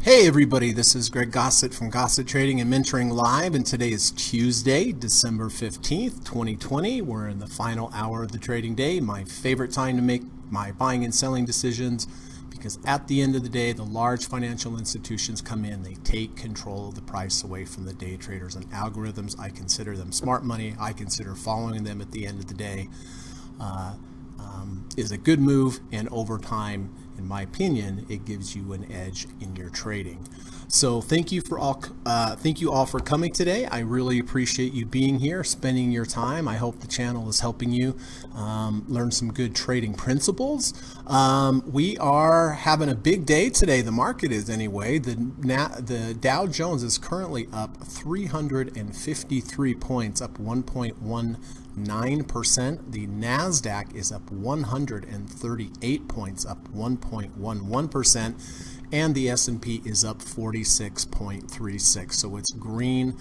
Hey everybody, this is Greg Gossett from Gossett Trading and Mentoring Live, and today is Tuesday, December 15th, 2020. We're in the final hour of the trading day, my favorite time to make my buying and selling decisions, because at the end of the day, the large financial institutions come in, they take control of the price away from the day traders and algorithms. I consider them smart money. I consider following them at the end of the day is a good move, and over time, in my opinion, it gives you an edge in your trading. So thank you all for coming today. I really appreciate you being here, spending your time. I hope the channel is helping you learn some good trading principles. We are having a big day today. The market is anyway. The Dow Jones is currently up 353 points, up 1.19%. The NASDAQ is up 138 points, up 1.11%, and the S&P is up 46.36. So it's green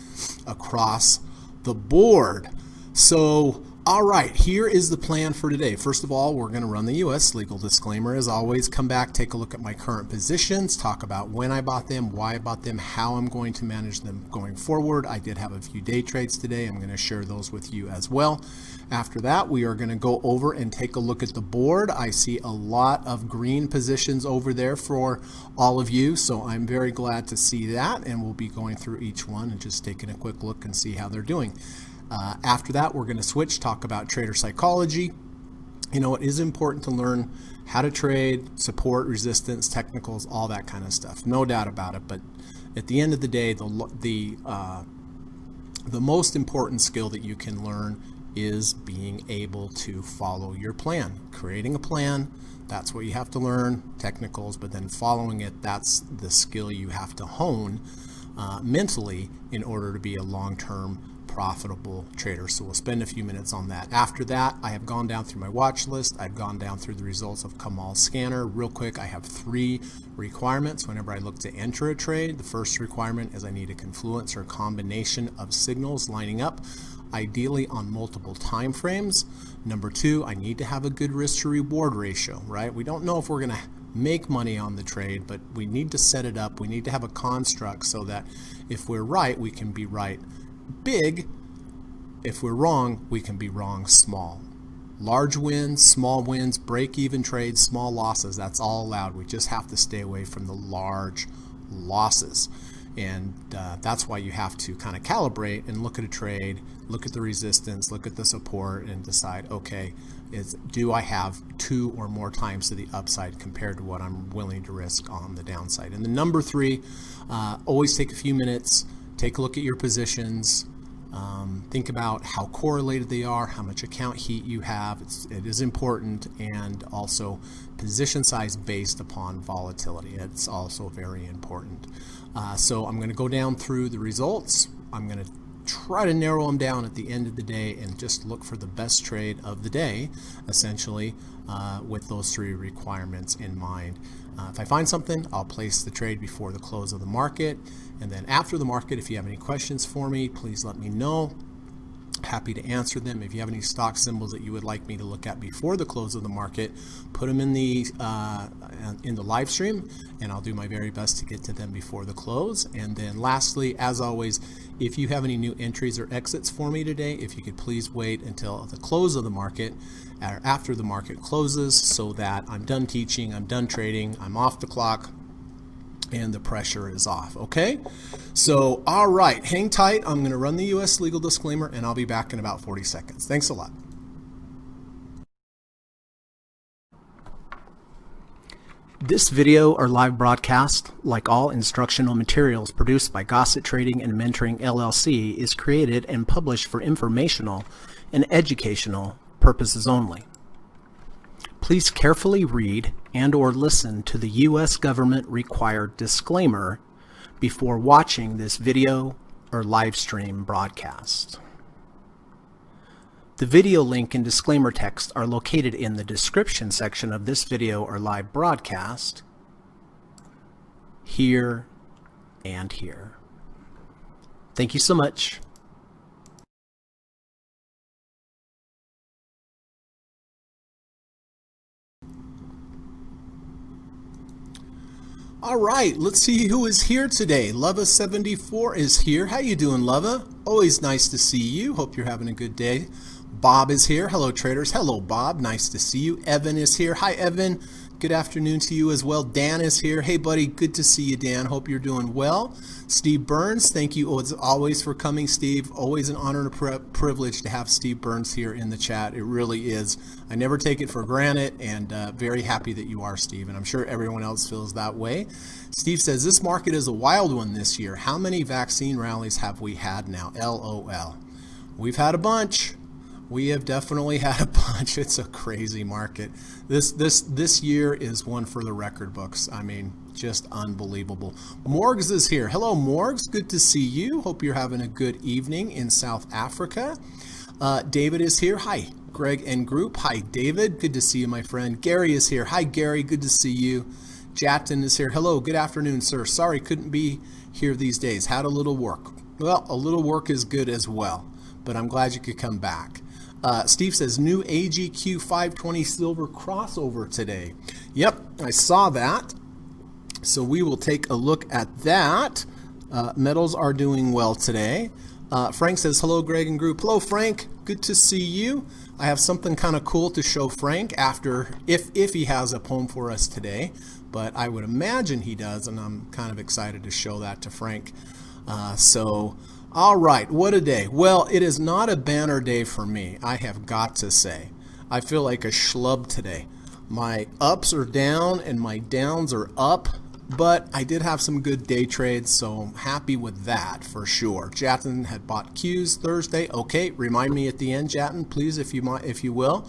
across the board. So all right, here is the plan for today. First of all, we're going to run the U.S. legal disclaimer. As always, come back, take a look at my current positions, talk about when I bought them, why I bought them, how I'm going to manage them going forward. I did have a few day trades today. I'm going to share those with you as well. After that, we are going to go over and take a look at the board. I see a lot of green positions over there for all of you, so I'm very glad to see that, and we'll be going through each one and just taking a quick look and see how they're doing. After that, we're going to switch, talk about trader psychology. You know, it is important to learn how to trade, support, resistance, technicals, all that kind of stuff. No doubt about it. But at the end of the day, the most important skill that you can learn is being able to follow your plan. Creating a plan, that's what you have to learn, technicals, but then following it, that's the skill you have to hone mentally in order to be a long-term profitable trader. So we'll spend a few minutes on that. After that, I have gone down through my watch list. I've gone down through the results of Kamal's scanner. Real quick, I have 3 requirements whenever I look to enter a trade. The first requirement is I need a confluence or a combination of signals lining up, ideally on multiple time frames. Number 2, I need to have a good risk to reward ratio, right? We don't know if we're going to make money on the trade, but we need to set it up. We need to have a construct so that if we're right, we can be right big. If we're wrong, we can be wrong small. Large wins, small wins, break-even trades, small losses, that's all allowed. We just have to stay away from the large losses. And that's why you have to kind of calibrate and look at a trade, look at the resistance, look at the support, and decide, okay, do I have 2 or more times to the upside compared to what I'm willing to risk on the downside? And the number 3, always take a few minutes, take a look at your positions, think about how correlated they are, how much account heat you have. It is important, and also position size based upon volatility. It's also very important. So I'm going to go down through the results. I'm going to try to narrow them down at the end of the day and just look for the best trade of the day, essentially, with those 3 requirements in mind. If I find something, I'll place the trade before the close of the market. And then after the market, if you have any questions for me, please let me know. Happy to answer them. If you have any stock symbols that you would like me to look at before the close of the market, put them in the live stream, and I'll do my very best to get to them before the close. And then lastly, as always, if you have any new entries or exits for me today, if you could please wait until the close of the market or after the market closes, so that I'm done teaching, I'm done trading, I'm off the clock, and the pressure is off. Okay, so all right, hang tight. I'm going to run the U.S. legal disclaimer, and I'll be back in about 40 seconds. Thanks a lot. This video or live broadcast, like all instructional materials produced by Gossett Trading and Mentoring LLC, is created and published for informational and educational purposes only. Please carefully read and/or listen to the U.S. government required disclaimer before watching this video or live stream broadcast. The video link and disclaimer text are located in the description section of this video or live broadcast, here and here. Thank you so much. All right, let's see who is here today. Leva74 is here. How you doing, Leva? Always nice to see you. Hope you're having a good day. Bob is here. Hello, traders. Hello, Bob. Nice to see you. Evan is here. Hi, Evan. Good afternoon to you as well. Dan is here. Hey, buddy. Good to see you, Dan. Hope you're doing well. Steve Burns, thank you as always for coming, Steve. Always an honor and a privilege to have Steve Burns here in the chat. It really is. I never take it for granted, and very happy that you are, Steve, and I'm sure everyone else feels that way. Steve says, this market is a wild one this year. How many vaccine rallies have we had now? LOL. We've had a bunch. We have definitely had a bunch. It's a crazy market. This year is one for the record books. I mean, just unbelievable. Morgs is here. Hello, Morgs. Good to see you. Hope you're having a good evening in South Africa. David is here. Hi, Greg and group. Hi, David. Good to see you, my friend. Gary is here. Hi, Gary. Good to see you. Jatin is here. Hello. Good afternoon, sir. Sorry, couldn't be here these days. Had a little work. Well, a little work is good as well, but I'm glad you could come back. Steve says, new AGQ 520 silver crossover today. Yep, I saw that. So we will take a look at that. Metals are doing well today. Frank says, hello, Greg and group. Hello, Frank. Good to see you. I have something kind of cool to show Frank after, if he has a poem for us today. But I would imagine he does, and I'm kind of excited to show that to Frank. All right, what a day. Well, it is not a banner day for me, I have got to say. I feel like a schlub today. My ups are down and my downs are up, but I did have some good day trades, so I'm happy with that for sure. Jatin had bought Qs Thursday. Okay, remind me at the end, Jatin, please, if you will.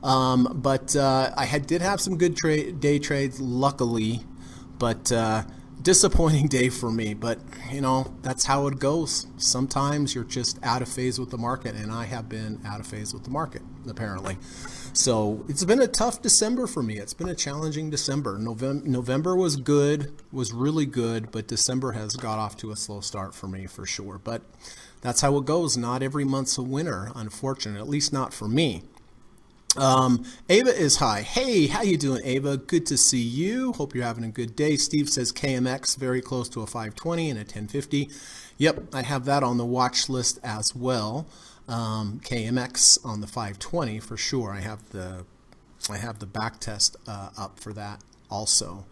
I did have some good day trades, luckily, but disappointing day for me, but you know, that's how it goes. Sometimes you're just out of phase with the market, and I have been out of phase with the market, apparently. So it's been a tough December for me. It's been a challenging December. November was good, was really good, but December has got off to a slow start for me for sure. But that's how it goes. Not every month's a winner, unfortunately, at least not for me. Ava is hi. Hey, how you doing, Ava? Good to see you. Hope you're having a good day. Steve says KMX very close to a 520 and a 1050. Yep, I have that on the watch list as well. KMX on the 520 for sure. I have the back test up for that also.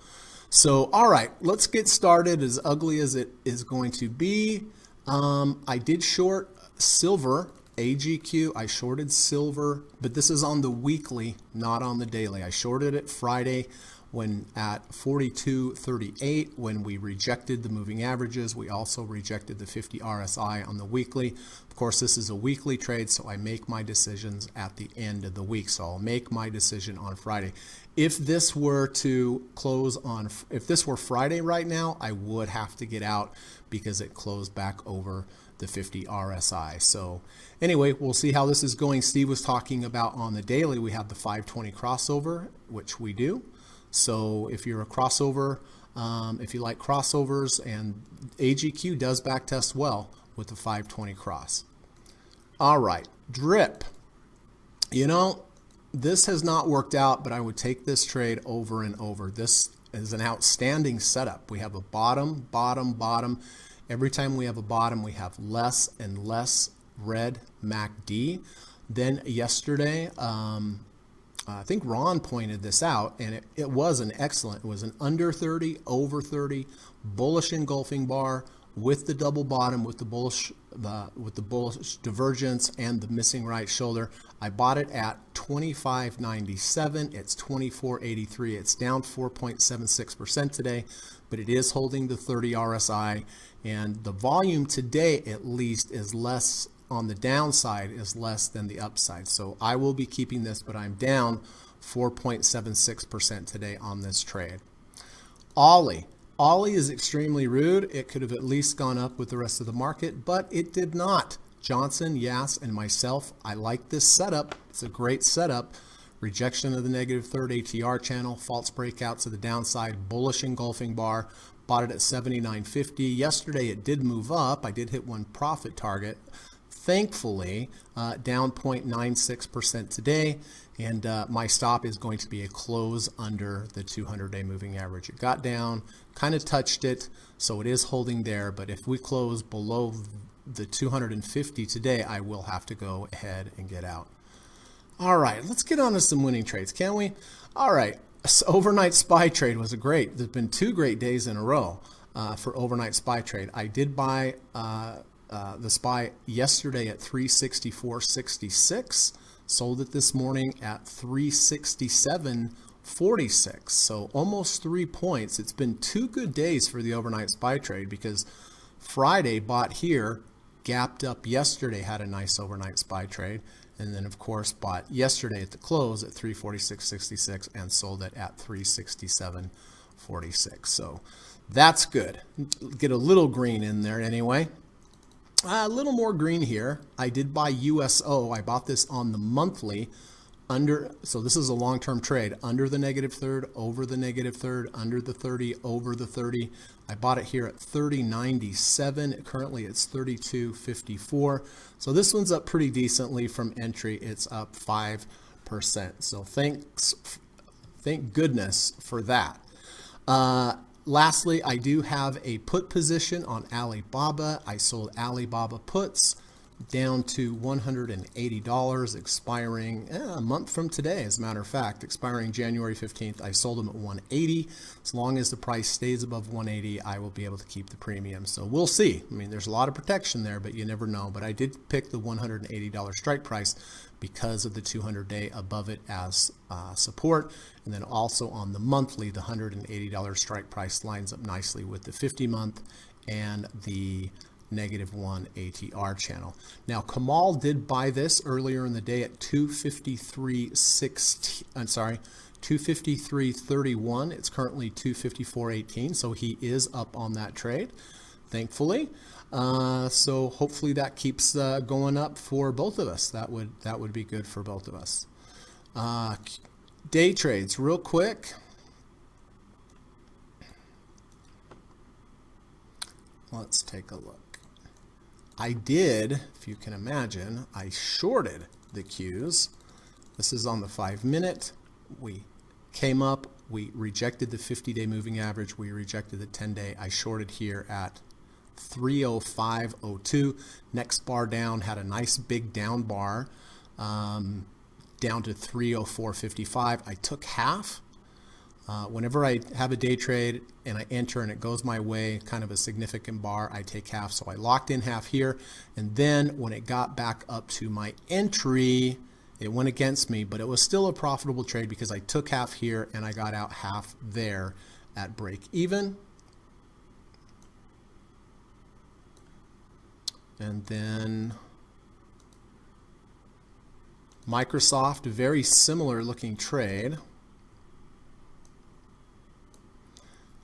So, all right, let's get started. As ugly as it is going to be, I did short silver. AGQ, I shorted silver, but this is on the weekly, not on the daily. I shorted it Friday when at 42.38 when we rejected the moving averages. We also rejected the 50 RSI on the weekly. Of course, this is a weekly trade, so I make my decisions at the end of the week. So I'll make my decision on Friday. If this were to close on, if this were Friday right now, I would have to get out because it closed back over the 50 RSI. So anyway, we'll see how this is going. Steve was talking about on the daily, we have the 520 crossover, which we do. So if you're a crossover, if you like crossovers, and AGQ does backtest well with the 520 cross. All right, drip. You know, this has not worked out, but I would take this trade over and over. This is an outstanding setup. We have a bottom, bottom, bottom. Every time we have a bottom, we have less and less red MACD. Then yesterday, I think Ron pointed this out, and it was an excellent, it was an under 30, over 30, bullish engulfing bar with the double bottom, with the bullish divergence and the missing right shoulder. I bought it at 25.97. It's 24.83. It's down 4.76% today, but it is holding the 30 RSI, and the volume today at least is less on the downside, is less than the upside. So I will be keeping this, but I'm down 4.76% today on this trade. Ollie is extremely rude. It could have at least gone up with the rest of the market, but it did not. Johnson, Yas, and myself, I like this setup. It's a great setup. Rejection of the negative third ATR channel, false breakouts to the downside, bullish engulfing bar. Bought it at 79.50. Yesterday it did move up. I did hit one profit target. thankfully down 0.96% today, and my stop is going to be a close under the 200-day moving average. It got down, kind of touched it, so it is holding there, but if we close below the 250 today, I will have to go ahead and get out. All right, let's get on to some winning trades, can we? All right, so overnight SPY trade was there's been 2 great days in a row for overnight SPY trade. I did buy the SPY yesterday at 364.66, sold it this morning at 367.46, so almost 3 points. It's been 2 good days for the overnight SPY trade because Friday bought here, gapped up yesterday, had a nice overnight SPY trade, and then of course bought yesterday at the close at 346.66 and sold it at 367.46. So that's good. Get a little green in there anyway. A little more green here. I did buy USO. I bought this on the monthly so this is a long-term trade, under the -3rd, over the -3rd, under the 30, over the 30. I bought it here at 30.97. Currently it's 32.54. So this one's up pretty decently from entry. It's up 5%. So thank goodness for that. Lastly, I do have a put position on Alibaba. I sold Alibaba puts down to $180, expiring a month from today, as a matter of fact, expiring January 15th. I sold them at 180. As long as the price stays above 180, I will be able to keep the premium. So we'll see. I mean, there's a lot of protection there, but you never know. But I did pick the $180 strike price because of the 200-day above it as support. And then also on the monthly, the $180 strike price lines up nicely with the 50-month and the -1 ATR channel. Now Kamal did buy this earlier in the day at 253.31. It's currently 254.18, so he is up on that trade, thankfully. So hopefully that keeps going up for both of us. That would be good for both of us. Day trades, real quick. Let's take a look. I did, if you can imagine, I shorted the Qs. This is on the 5-minute. We came up, we rejected the 50-day moving average, we rejected the 10-day. I shorted here at 305.02. Next bar down, had a nice big down bar down to 304.55. I took half. Whenever I have a day trade and I enter and it goes my way, kind of a significant bar, I take half. So I locked in half here, and then when it got back up to my entry, it went against me, but it was still a profitable trade because I took half here and I got out half there at break even. And then Microsoft, very similar looking trade.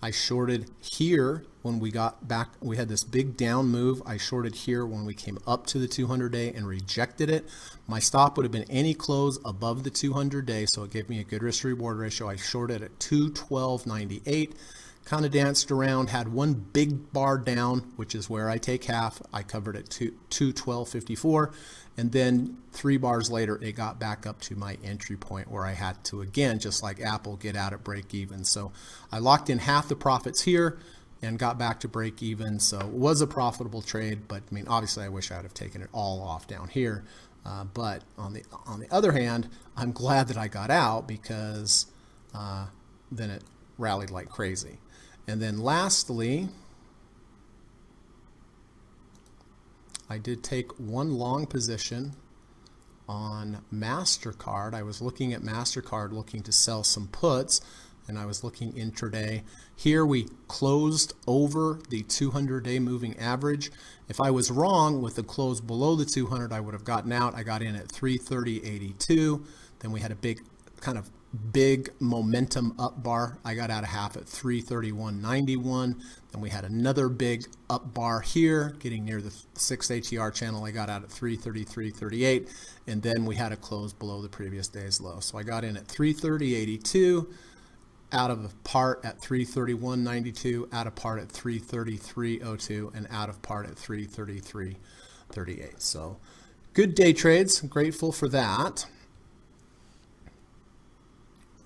I shorted here when we got back. We had this big down move. I shorted here when we came up to the 200-day and rejected it. My stop would have been any close above the 200-day, so it gave me a good risk reward ratio. I shorted at 212.98. Kind of danced around, had one big bar down, which is where I take half. I covered at 212.54, and then 3 bars later, it got back up to my entry point where I had to, again, just like Apple, get out at break even. So I locked in half the profits here and got back to break even. So it was a profitable trade, but I mean, obviously, I wish I would have taken it all off down here. But on the other hand, I'm glad that I got out because then it rallied like crazy. And then lastly, I did take one long position on MasterCard. I was looking at MasterCard, looking to sell some puts, and I was looking intraday. Here we closed over the 200-day moving average. If I was wrong with the close below the 200, I would have gotten out. I got in at 330.82. Then we had a big momentum up bar. I got out of half at 331.91. Then we had another big up bar here, getting near the 6 ATR channel. I got out at 333.38, and then we had a close below the previous day's low. So I got in at 330.82, out of part at 331.92, out of part at 333.02, and out of part at 333. 38. So good day trades. I'm grateful for that.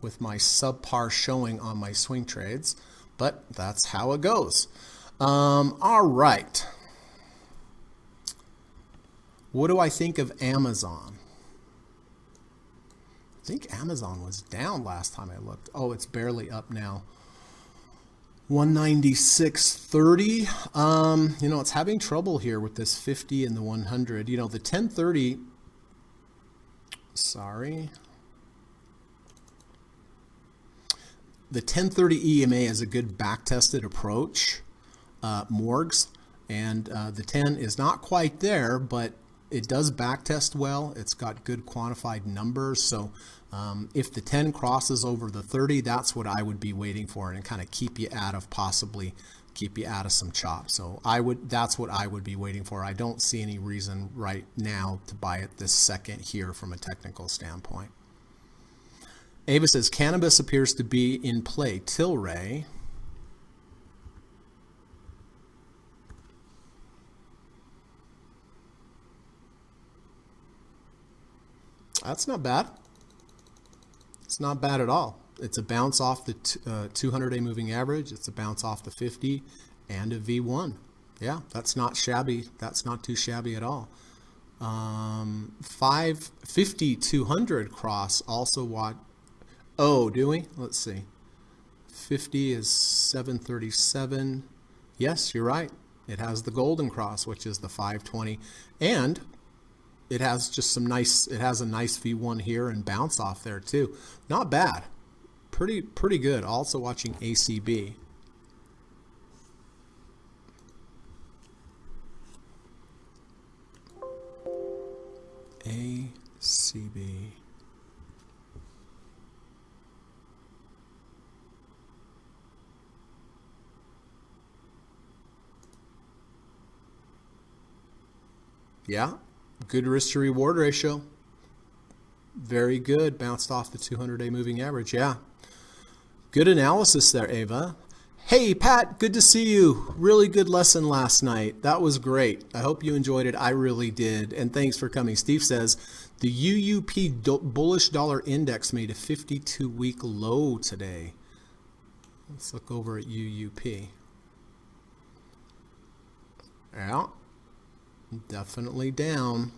With my subpar showing on my swing trades, but that's how it goes. All right. What do I think of Amazon? I think Amazon was down last time I looked. Oh, it's barely up now. 196.30. You know, it's having trouble here with this 50 and the 100. You know, the 1030, sorry. The 1030 EMA is a good back-tested approach, Morgs, and the 10 is not quite there, but it does backtest well. It's got good quantified numbers, so if the 10 crosses over the 30, that's what I would be waiting for, and kind of keep you out of some chop. So that's what I would be waiting for. I don't see any reason right now to buy it this second here from a technical standpoint. Ava says, cannabis appears to be in play. Tilray. That's not bad. It's not bad at all. It's a bounce off the 200-day moving average. It's a bounce off the 50 and a V1. Yeah, that's not shabby. That's not too shabby at all. 550-200 cross also what? Oh, do we? Let's see. 50 is 737. Yes, you're right. It has the golden cross, which is the 520. And it has just some nice, it has a nice V1 here and bounce off there too. Not bad. Pretty good. Also watching ACB. ACB. Yeah, good risk to reward ratio. Very good. Bounced off the 200-day moving average. Yeah. Good analysis there, Ava. Hey, Pat, good to see you. Really good lesson last night. That was great. I hope you enjoyed it. I really did. And thanks for coming. Steve says, the UUP bullish dollar index made a 52-week low today. Let's look over at UUP. Yeah. Definitely down,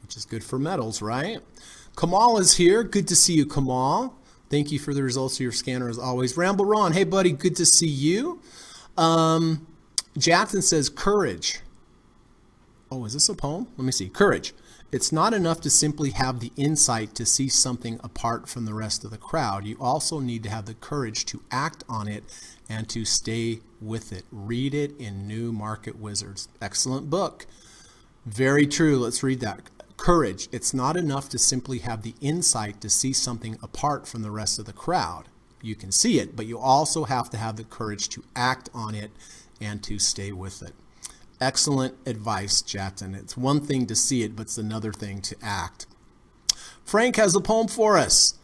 which is good for metals, right? Kamal is here. Good to see you, Kamal. Thank you for the results of your scanner as always. Ramble Ron, hey buddy, good to see you. Jackson says, courage. Oh, is this a poem? Let me see. Courage. It's not enough to simply have the insight to see something apart from the rest of the crowd. You also need to have the courage to act on it and to stay with it. Read it in New Market Wizards. Excellent book. Very true. Let's read that. Courage. It's not enough to simply have the insight to see something apart from the rest of the crowd. You can see it, but you also have to have the courage to act on it and to stay with it. Excellent advice, Jatin. It's one thing to see it, but it's another thing to act. Frank has a poem for us.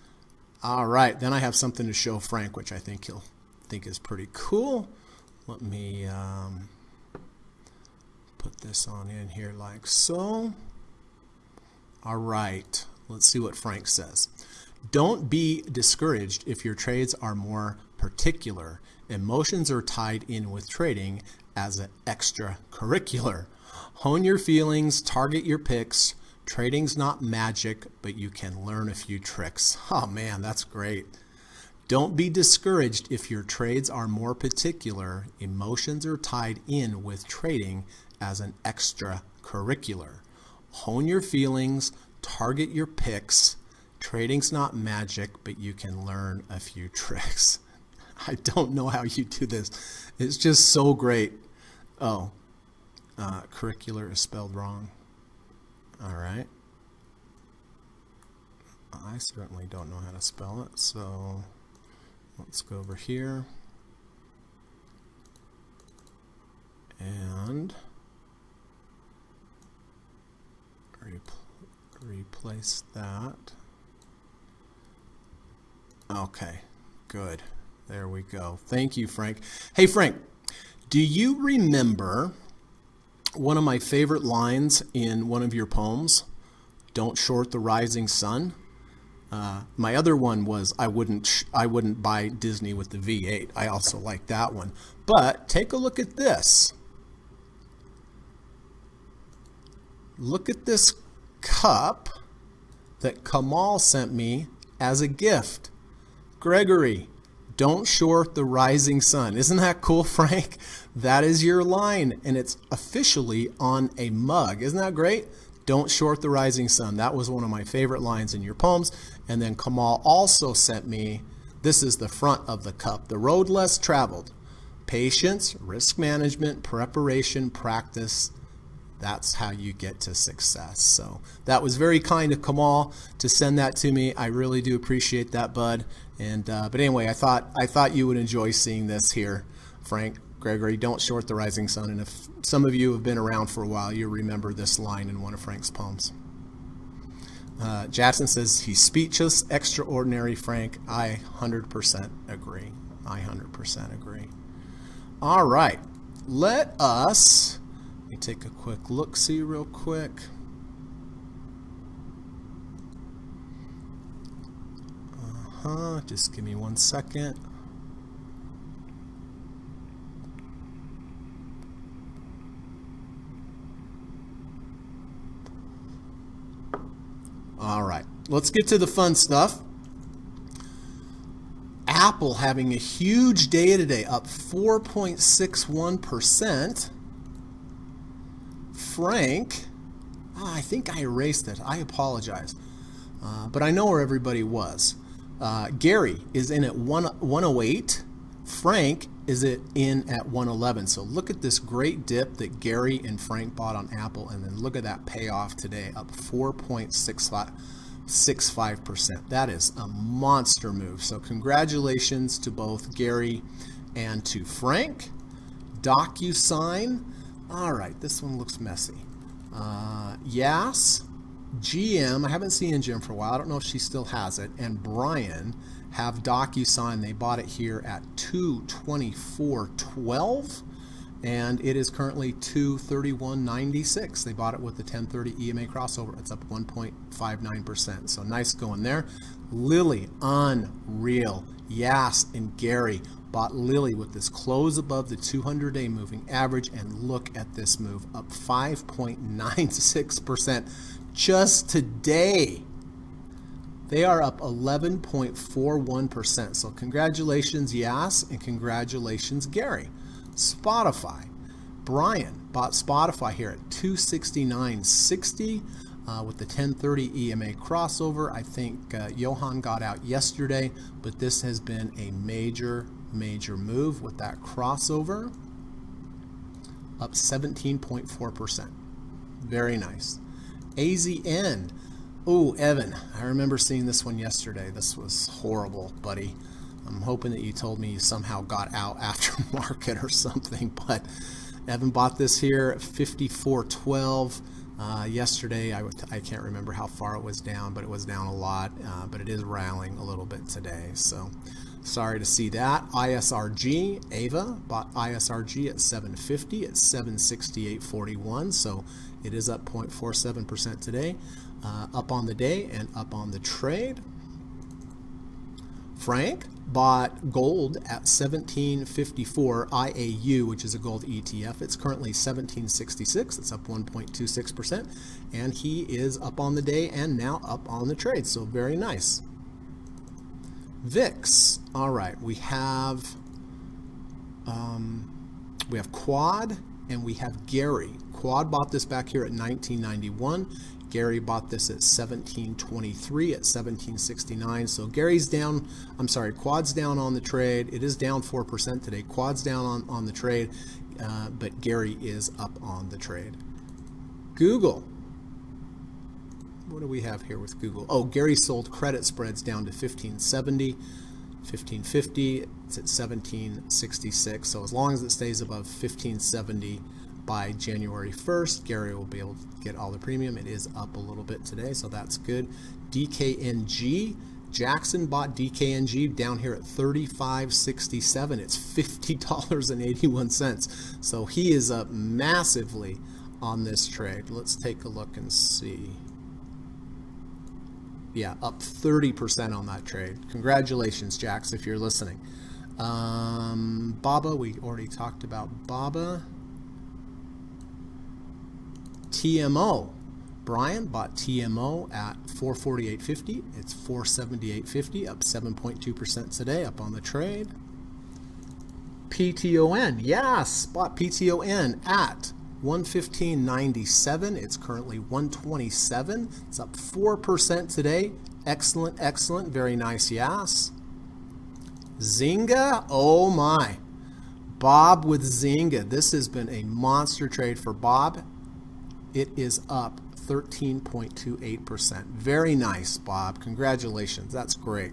All right. Then I have something to show Frank, which I think he'll think is pretty cool. Let me put this on in here like so. All right, let's see what Frank says. Don't be discouraged if your trades are more particular. Emotions are tied in with trading as an extracurricular. Hone your feelings, target your picks. Trading's not magic, but you can learn a few tricks. Oh man, that's great. Don't be discouraged if your trades are more particular. Emotions are tied in with trading as an extracurricular. Hone your feelings, target your picks. Trading's not magic, but you can learn a few tricks. I don't know how you do this. It's just so great. Oh, curricular is spelled wrong. All right. I certainly don't know how to spell it, so let's go over here and replace that. Okay, good. There we go. Thank you, Frank. Hey, Frank, do you remember One of my favorite lines in one of your poems, "Don't short the rising sun." My other one was, I wouldn't buy Disney with the V8. I also like that one. But take a look at this. Look at this cup that Kamal sent me as a gift. Gregory, don't short the rising sun. Isn't that cool, Frank? That is your line, and it's officially on a mug. Isn't that great? Don't short the rising sun. That was one of my favorite lines in your poems. And then Kamal also sent me, this is the front of the cup, "The road less traveled. Patience, risk management, preparation, practice. That's how you get to success." So that was very kind of Kamal to send that to me. I really do appreciate that, bud. And but anyway, I thought you would enjoy seeing this here, Frank. Gregory, don't short the rising sun. And if some of you have been around for a while, you remember this line in one of Frank's poems. Jackson says, he's speechless, extraordinary, Frank. I 100% agree. I 100% agree. All right, let me take a quick look-see real quick. Just give me 1 second. All right, let's get to the fun stuff. Apple having a huge day today, up 4.61%. Frank, I think I erased it. I apologize. But I know where everybody was. Gary is in at 108. Frank is in at 111. So look at this great dip that Gary and Frank bought on Apple, and then look at that payoff today, up 4.65%. That is a monster move. So congratulations to both Gary and to Frank. DocuSign. All right, this one looks messy. Yas, GM, I haven't seen Jim for a while. I don't know if she still has it. And Brian have DocuSign. They bought it here at $224.12, and it is currently $231.96. They bought it with the 1030 EMA crossover. It's up 1.59%. So nice going there. Lily, unreal. Yas and Gary bought Lily with this close above the 200-day moving average, and look at this move, up 5.96% just today. They are up 11.41%. So congratulations, Yas, and congratulations, Gary. Spotify. Brian bought Spotify here at $269.60 with the 1030 EMA crossover. I think Johan got out yesterday, but this has been a major move with that crossover. Up 17.4%. Very nice. AZN. Oh, Evan, I remember seeing this one yesterday. This was horrible, buddy. I'm hoping that you told me you somehow got out after market or something, but Evan bought this here at $54.12. Yesterday, I can't remember how far it was down, but it was down a lot, but it is rallying a little bit today. So sorry to see that. ISRG, Ava bought ISRG at $750 at $768.41. So it is up 0.47% today. Up on the day and up on the trade. Frank bought gold at 1754 IAU, which is a gold ETF. It's currently 1766. It's up 1.26%, and he is up on the day and now up on the trade. So very nice. VIX. All right, we have Quad and we have Gary. Quad bought this back here at 1991. Gary bought this at 1723 at 1769. So Gary's down, Quad's down on the trade. It is down 4% today. Quad's down on the trade, but Gary is up on the trade. Google. What do we have here with Google? Oh, Gary sold credit spreads down to 1570, 1550. It's at 1766. So as long as it stays above 1570 by January 1st, Gary will be able to get all the premium. It is up a little bit today, so that's good. DKNG. Jackson bought DKNG down here at $35.67. It's $50.81. So he is up massively on this trade. Let's take a look and see. Yeah, up 30% on that trade. Congratulations, Jax, if you're listening. Baba, we already talked about Baba. TMO. Brian bought TMO at 448.50. It's 478.50, up 7.2% today, up on the trade. PTON, yes, bought PTON at 115.97. It's currently 127. It's up 4% today. Excellent, excellent, very nice, yes. Zynga, oh my. Bob with Zynga. This has been a monster trade for Bob. It is up 13.28%. Very nice, Bob. Congratulations. That's great.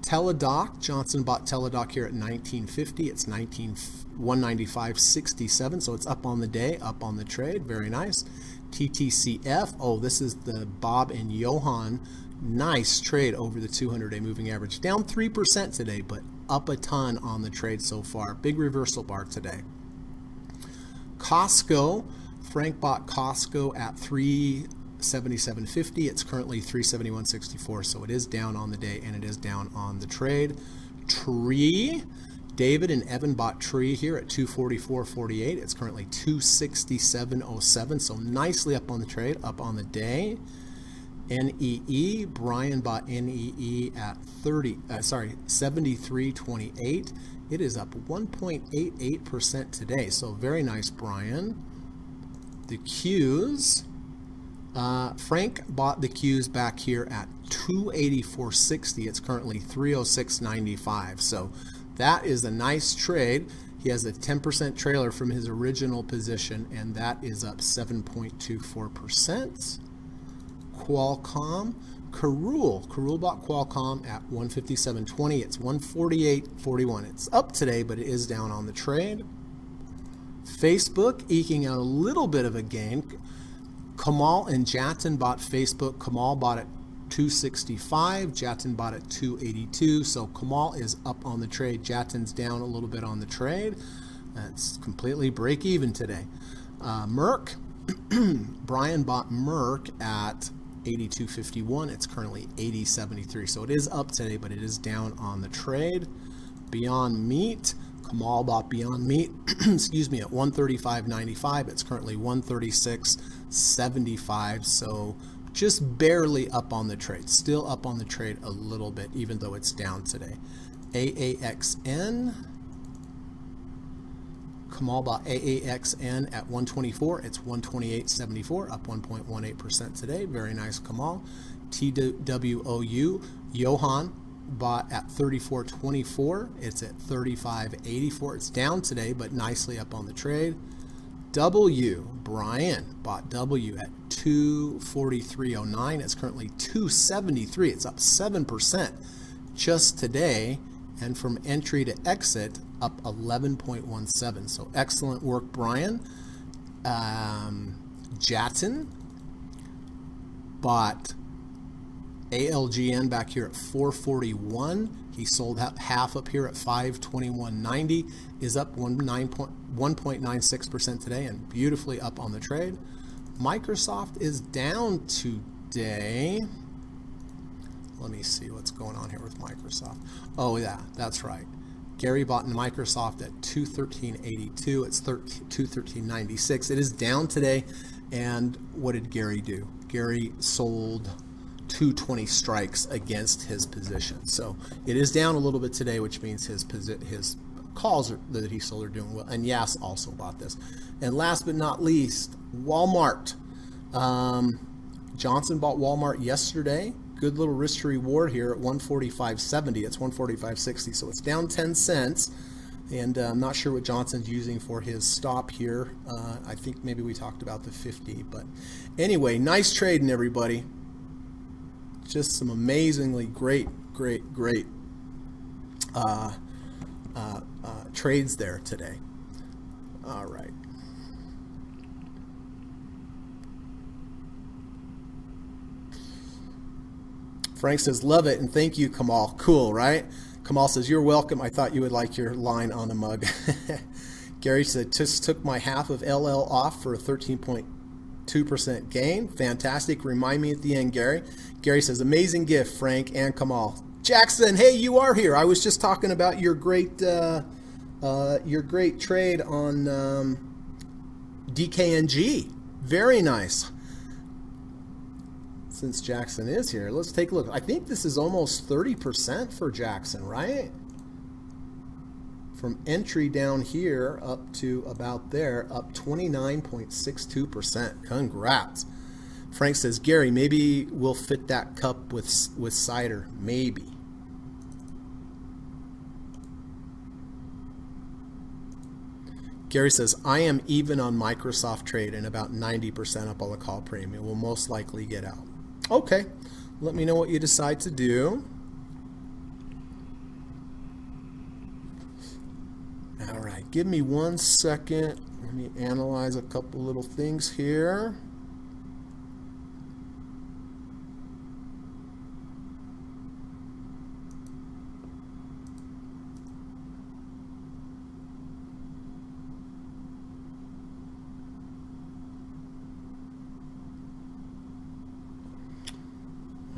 Teladoc. Johnson bought Teladoc here at 19.50. It's 195.67. So it's up on the day, up on the trade. Very nice. TTCF. Oh, this is the Bob and Johan. Nice trade over the 200-day moving average. Down 3% today, but up a ton on the trade so far. Big reversal bar today. Costco. Frank bought Costco at 377.50. It's currently 371.64, so it is down on the day and it is down on the trade. Tree. David and Evan bought Tree here at 244.48. It's currently 267.07, so nicely up on the trade, up on the day. NEE. Brian bought NEE at 73.28. It is up 1.88% today, so very nice, Brian. The Qs. Frank bought the Qs back here at 284.60. It's currently 306.95. So that is a nice trade. He has a 10% trailer from his original position, and that is up 7.24%. Qualcomm. Karul bought Qualcomm at 157.20. It's 148.41. It's up today, but it is down on the trade. Facebook eking out a little bit of a gain. Kamal and Jatin bought Facebook. Kamal bought it 265. Jatin bought it 282. So Kamal is up on the trade. Jatin's down a little bit on the trade. That's completely break even today. Merck. Brian bought Merck at 82.51. It's currently 80.73. So it is up today, but it is down on the trade. Beyond Meat. Kamal bought Beyond Meat, excuse me, at 135.95. It's currently 136.75. So just barely up on the trade. Still up on the trade a little bit, even though it's down today. AAXN. Kamal bought AAXN at 124. It's 128.74, up 1.18% today. Very nice, Kamal. TWOU. Johan bought at 34.24. It's at 35.84. It's down today, but nicely up on the trade. W. Brian bought W at 243.09. It's currently 273. It's up 7% just today. And from entry to exit, up 11.17. So excellent work, Brian. Jatin bought ALGN back here at 441. He sold half up here at 521.90. Is up 1.96% today and beautifully up on the trade. Microsoft is down today. Let me see what's going on here with Microsoft. Oh yeah, that's right. Gary bought Microsoft at 213.82. It's 213.96. It is down today. And what did Gary do? Gary sold 220 strikes against his position. So it is down a little bit today, which means his calls that he sold are doing well. And Yas also bought this. And last but not least, Walmart. Johnson bought Walmart yesterday. Good little risk to reward here at 145.70. It's 145.60, so it's down 10 cents. And I'm not sure what Johnson's using for his stop here. I think maybe we talked about the 50. But anyway, nice trading, everybody. Just some amazingly great trades there today. All right. Frank says, love it, and thank you, Kamal. Cool, right? Kamal says, you're welcome. I thought you would like your line on the mug. Gary said, just took my half of LL off for a 13.2% gain. Fantastic. Remind me at the end, Gary. Gary says, amazing gift, Frank and Kamal. Jackson, hey, you are here. I was just talking about your great trade on DKNG. Very nice. Since Jackson is here, let's take a look. I think this is almost 30% for Jackson, right? From entry down here up to about there, up 29.62%. Congrats. Frank says, Gary, maybe we'll fit that cup with cider. Maybe. Gary says, I am even on Microsoft Trade and about 90% up on the call premium. Will most likely get out. Okay, let me know what you decide to do. All right, give me 1 second. Let me analyze a couple little things here.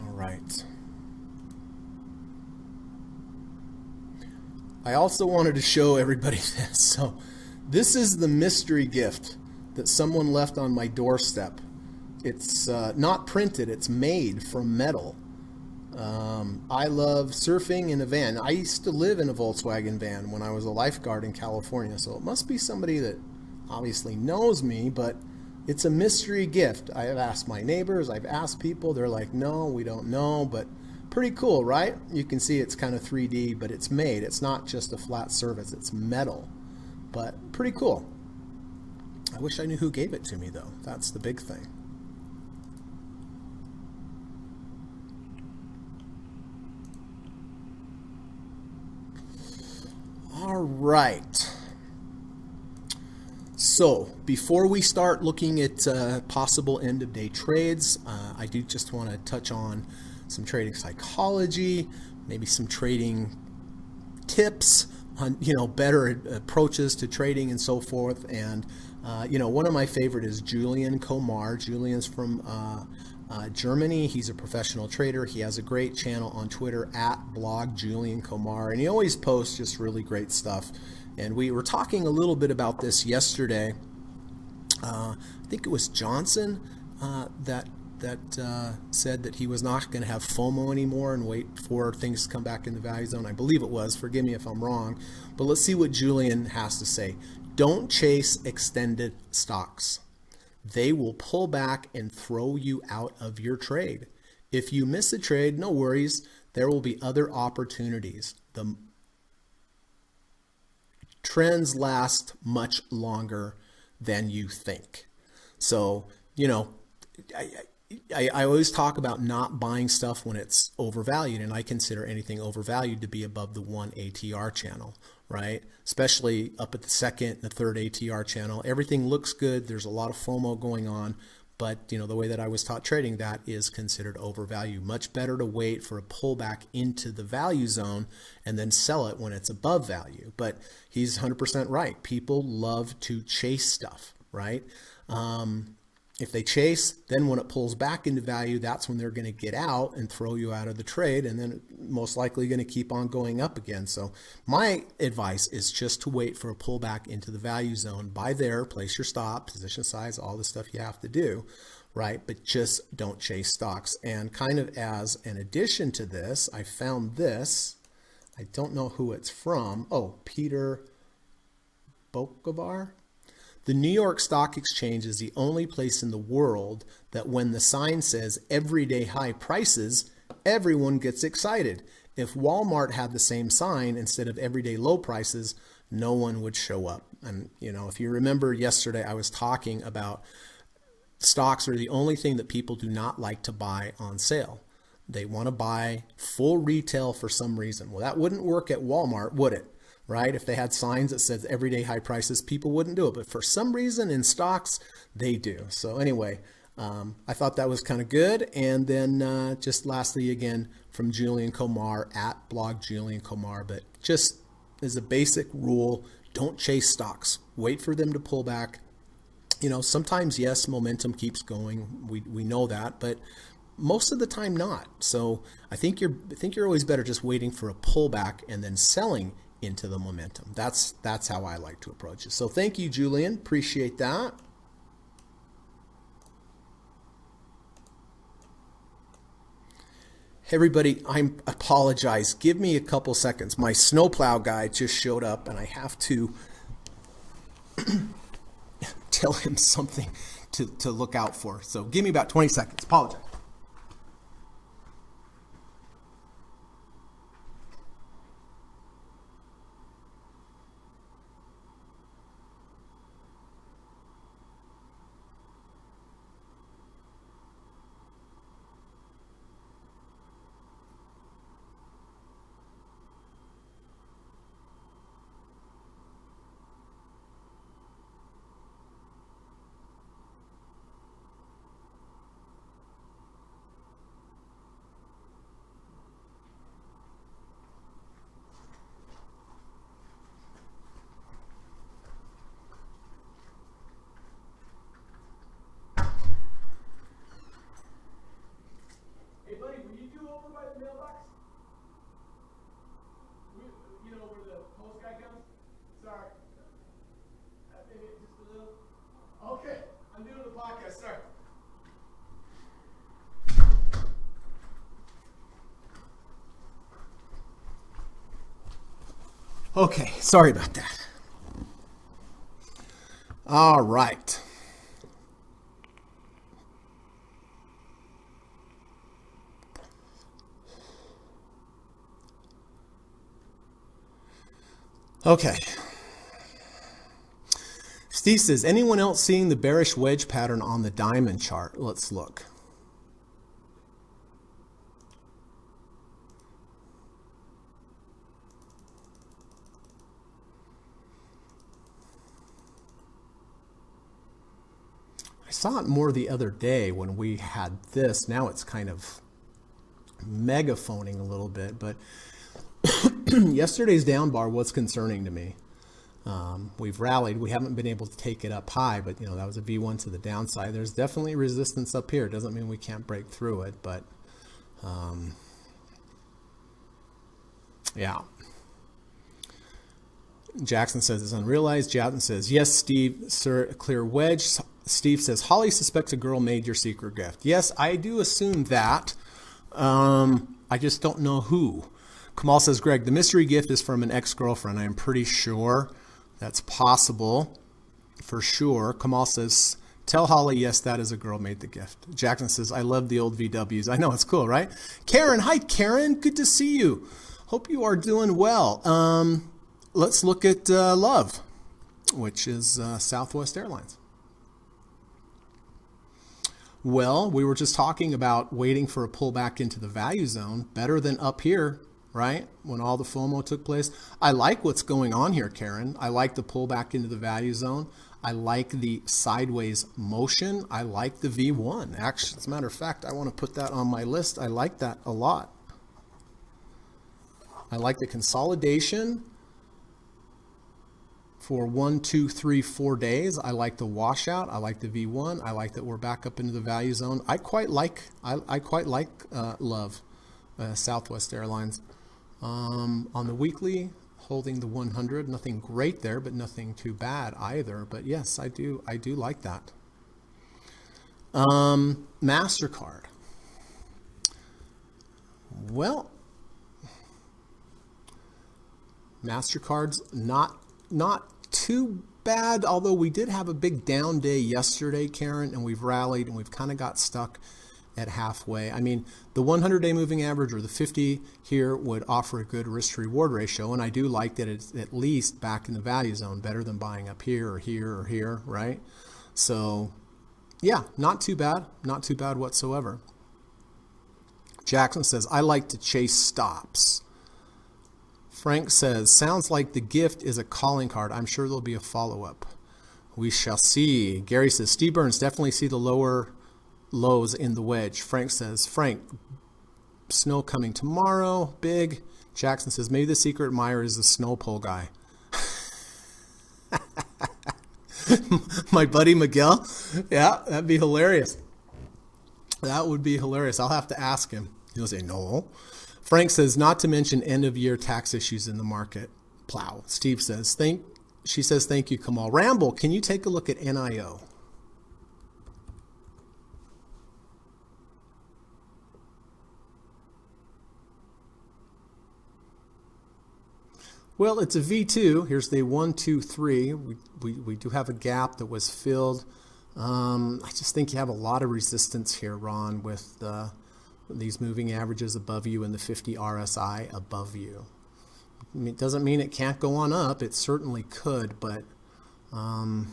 Right. I also wanted to show everybody this. So this is the mystery gift that someone left on my doorstep. It's not printed, it's made from metal. I love surfing in a van. I used to live in a Volkswagen van when I was a lifeguard in California, so it must be somebody that obviously knows me, but it's a mystery gift. I have asked my neighbors, I've asked people, they're like, no, we don't know, but pretty cool, right? You can see it's kind of 3D, but it's made. It's not just a flat surface, it's metal, but pretty cool. I wish I knew who gave it to me though. That's the big thing. All right. So before we start looking at possible end of day trades, I do just want to touch on some trading psychology, maybe some trading tips on, better approaches to trading and so forth. And, one of my favorite is Julian Komar. Julian's from Germany. He's a professional trader. He has a great channel on Twitter at blog Julian Komar, and he always posts just really great stuff. And we were talking a little bit about this yesterday. I think it was Johnson that said that he was not going to have FOMO anymore and wait for things to come back in the value zone. I believe it was. Forgive me if I'm wrong. But let's see what Julian has to say. Don't chase extended stocks. They will pull back and throw you out of your trade. If you miss a trade, no worries. There will be other opportunities. The trends last much longer than you think. So, I always talk about not buying stuff when it's overvalued, and I consider anything overvalued to be above the 1 ATR channel, right? Especially up at the second, the third ATR channel. Everything looks good. There's a lot of FOMO going on, but the way that I was taught trading, that is considered overvalued. Much better to wait for a pullback into the value zone and then sell it when it's above value. But he's 100% right. People love to chase stuff, right? If they chase, then when it pulls back into value, that's when they're going to get out and throw you out of the trade, and then most likely going to keep on going up again. So my advice is just to wait for a pullback into the value zone. Buy there, place your stop, position size, all the stuff you have to do, right? But just don't chase stocks. And kind of as an addition to this, I found this. I don't know who it's from. Oh, Peter Bokovar. The New York Stock Exchange is the only place in the world that when the sign says everyday high prices, everyone gets excited. If Walmart had the same sign instead of everyday low prices, no one would show up. And, if you remember yesterday, I was talking about stocks are the only thing that people do not like to buy on sale. They want to buy full retail for some reason. Well, that wouldn't work at Walmart, would it? Right? If they had signs that says everyday high prices, people wouldn't do it. But for some reason in stocks, they do. So anyway, I thought that was kind of good. And then just lastly, again, from Julian Komar at blog Julian Komar, but just as a basic rule, don't chase stocks. Wait for them to pull back. You know, sometimes, yes, momentum keeps going. We know that, but most of the time not. So I think you're always better just waiting for a pullback and then selling into the momentum. That's how I like to approach it. So thank you, Julian. Appreciate that. Hey everybody, I apologize. Give me a couple seconds. My snowplow guy just showed up and I have to tell him something to look out for. So give me about 20 seconds. Apologize. Okay, sorry about that. All right. Okay. Steve says, anyone else seeing the bearish wedge pattern on the diamond chart? Let's look. I saw it more the other day when we had this. Now it's kind of megaphoning a little bit, but yesterday's down bar was concerning to me. We've rallied. We haven't been able to take it up high, but you know, that was a V1 to the downside. There's definitely resistance up here. It doesn't mean we can't break through it, but yeah. Jackson says it's unrealized. Jackson says, yes, Steve, sir, clear wedge. Steve says, Holly suspects a girl made your secret gift. Yes, I do assume that. I just don't know who. Kamal says, Greg, the mystery gift is from an ex-girlfriend. I am pretty sure that's possible. For sure. Kamal says, tell Holly, yes, that is a girl made the gift. Jackson says, I love the old VWs. I know, it's cool, right? Karen, hi, Karen. Good to see you. Hope you are doing well. Let's look at Love, which is Southwest Airlines. Well, we were just talking about waiting for a pullback into the value zone, better than up here, right? When all the FOMO took place. I like what's going on here, Karen. I like the pullback into the value zone. I like the sideways motion. I like the V1. Actually, as a matter of fact, I want to put that on my list. I like that a lot. I like the consolidation for 1, 2, 3, 4 days. I like the washout. I like the V1. I like that we're back up into the value zone. I quite like Love, Southwest Airlines. On the weekly, holding the 100. Nothing great there, but nothing too bad either. But yes, I do like that. MasterCard. Well, MasterCard's not too bad, although we did have a big down day yesterday, Karen, and we've rallied and we've kind of got stuck at halfway. I mean, the 100-day moving average or the 50 here would offer a good risk to reward ratio, and I do like that it's at least back in the value zone, better than buying up here or here or here, right? So yeah, not too bad whatsoever. Jackson says, I like to chase stops. Frank says, sounds like the gift is a calling card. I'm sure there'll be a follow-up. We shall see. Gary says, Steve Burns, definitely see the lower lows in the wedge. Frank says, Frank, snow coming tomorrow, big. Jackson says, maybe the secret admirer is the snow pole guy. My buddy Miguel? Yeah, that'd be hilarious. That would be hilarious. I'll have to ask him. He'll say, no. Frank says, not to mention end of year tax issues in the market. Plow. Steve says, she says, thank you, Kamal. Ramble, can you take a look at NIO? Well, it's a V2. Here's the 1, 2, 3. We do have a gap that was filled. I just think you have a lot of resistance here, Ron, with these moving averages above you and the 50 RSI above you. I mean, it doesn't mean it can't go on up. It certainly could, but the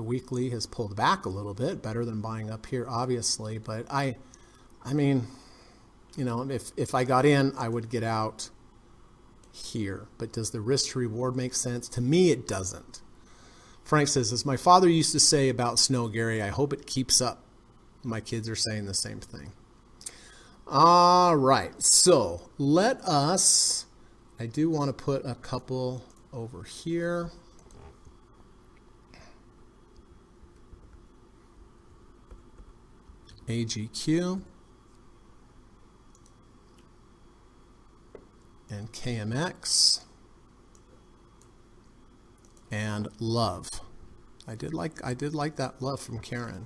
weekly has pulled back a little bit, better than buying up here, obviously. But I mean, you know, if I got in, I would get out here. But does the risk to reward make sense? To me, it doesn't. Frank says, as my father used to say about snow, Gary, I hope it keeps up. My kids are saying the same thing. All right, so let us, I do want to put a couple over here. AGQ. And KMX and Love. I did like that Love from Karen.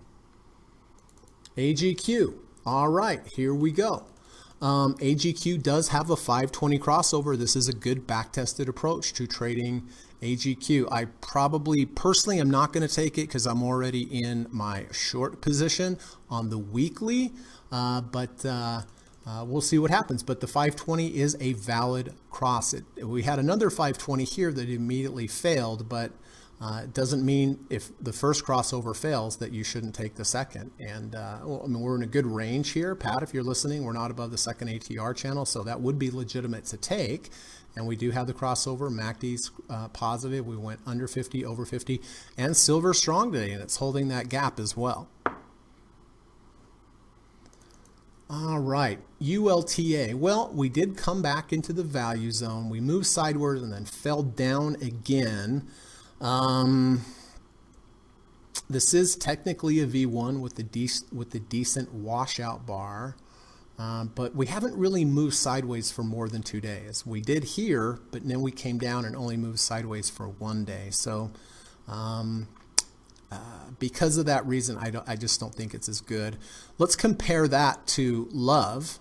AGQ. All right, here we go. AGQ does have a 520 crossover. This is a good back-tested approach to trading AGQ. I probably personally am not going to take it because I'm already in my short position on the weekly, but we'll see what happens. But the 520 is a valid cross. We had another 520 here that immediately failed, but it doesn't mean if the first crossover fails that you shouldn't take the second. And well, I mean, we're in a good range here. Pat, if you're listening, we're not above the second ATR channel, so that would be legitimate to take. And we do have the crossover. MACD's positive. We went under 50, over 50, and silver strong today, and it's holding that gap as well. All right, ULTA. Well, we did come back into the value zone. We moved sideways and then fell down again. This is technically a V1 with the decent washout bar, but we haven't really moved sideways for more than 2 days. We did here, but then we came down and only moved sideways for 1 day. So because of that reason, I just don't think it's as good. Let's compare that to Love,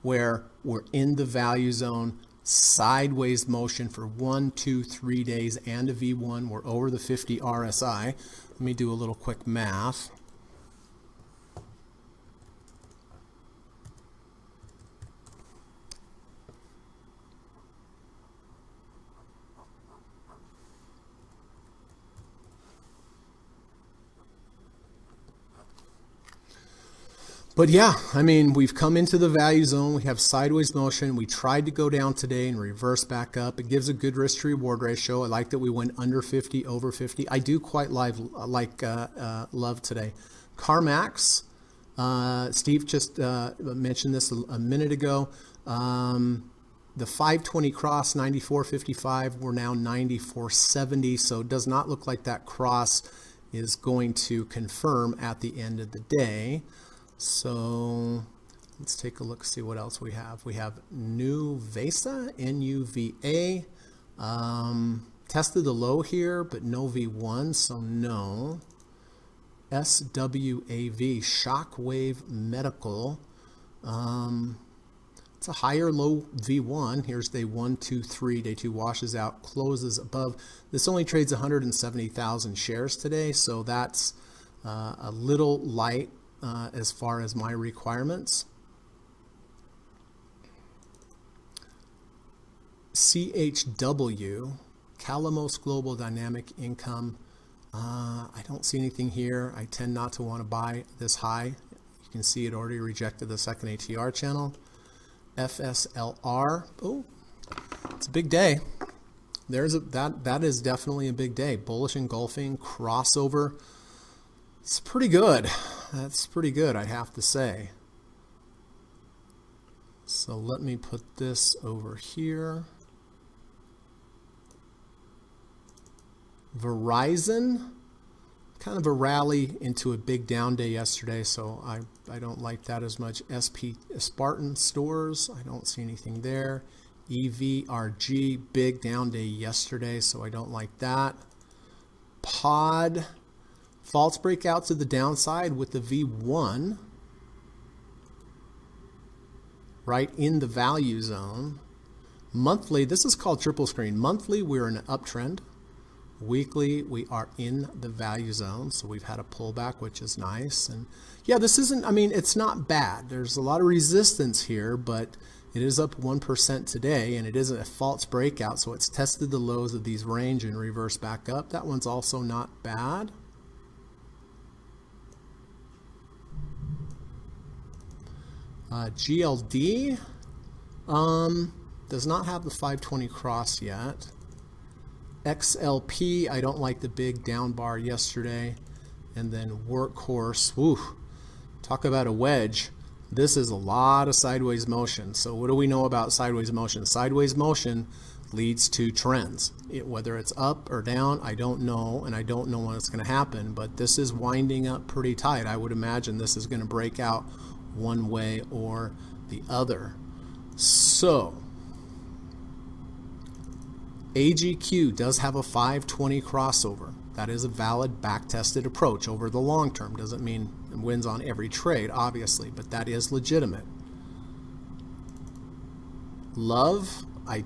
where we're in the value zone, sideways motion for 1, 2, 3 days and a V1. We're over the 50 RSI. Let me do a little quick math. But yeah, I mean, we've come into the value zone. We have sideways motion. We tried to go down today and reverse back up. It gives a good risk to reward ratio. I like that we went under 50, over 50. I do quite like Love today. CarMax, Steve just mentioned this a minute ago. The 520 cross, 94.55. We're now 94.70. So it does not look like that cross is going to confirm at the end of the day. So let's take a look, see what else we have. We have Nuvasa, N-U-V-A. Tested the low here, but no V1, so no. SWAV, Shockwave Medical. It's a higher low V1. Here's day 1, 2, 3. Day 2 washes out, closes above. This only trades 170,000 shares today, so that's a little light as far as my requirements. CHW, Calamos Global Dynamic Income. I don't see anything here. I tend not to want to buy this high. You can see it already rejected the second ATR channel. FSLR. Oh, it's a big day. that is definitely a big day. Bullish engulfing crossover. It's pretty good. That's pretty good, I have to say. So let me put this over here. Verizon, kind of a rally into a big down day yesterday, so I don't like that as much. Spartan Stores, I don't see anything there. EVRG, big down day yesterday, so I don't like that. Pod, false breakout to the downside with the V1 right in the value zone. Monthly, this is called triple screen. Monthly, we're in an uptrend. Weekly, we are in the value zone, so we've had a pullback, which is nice. And yeah, this isn't, I mean, it's not bad. There's a lot of resistance here, but it is up 1% today, and it isn't a false breakout, so it's tested the lows of these range and reversed back up. That one's also not bad. GLD does not have the 520 cross yet. XLP, I don't like the big down bar yesterday. And then Workhorse, whew, talk about a wedge. This is a lot of sideways motion. So what do we know about sideways motion? Sideways motion leads to trends. Whether it's up or down, I don't know, and I don't know when it's going to happen, but this is winding up pretty tight. I would imagine this is going to break out one way or the other. So AGQ does have a 520 crossover. That is a valid back-tested approach over the long term. Doesn't mean it wins on every trade, obviously, but that is legitimate. Love, I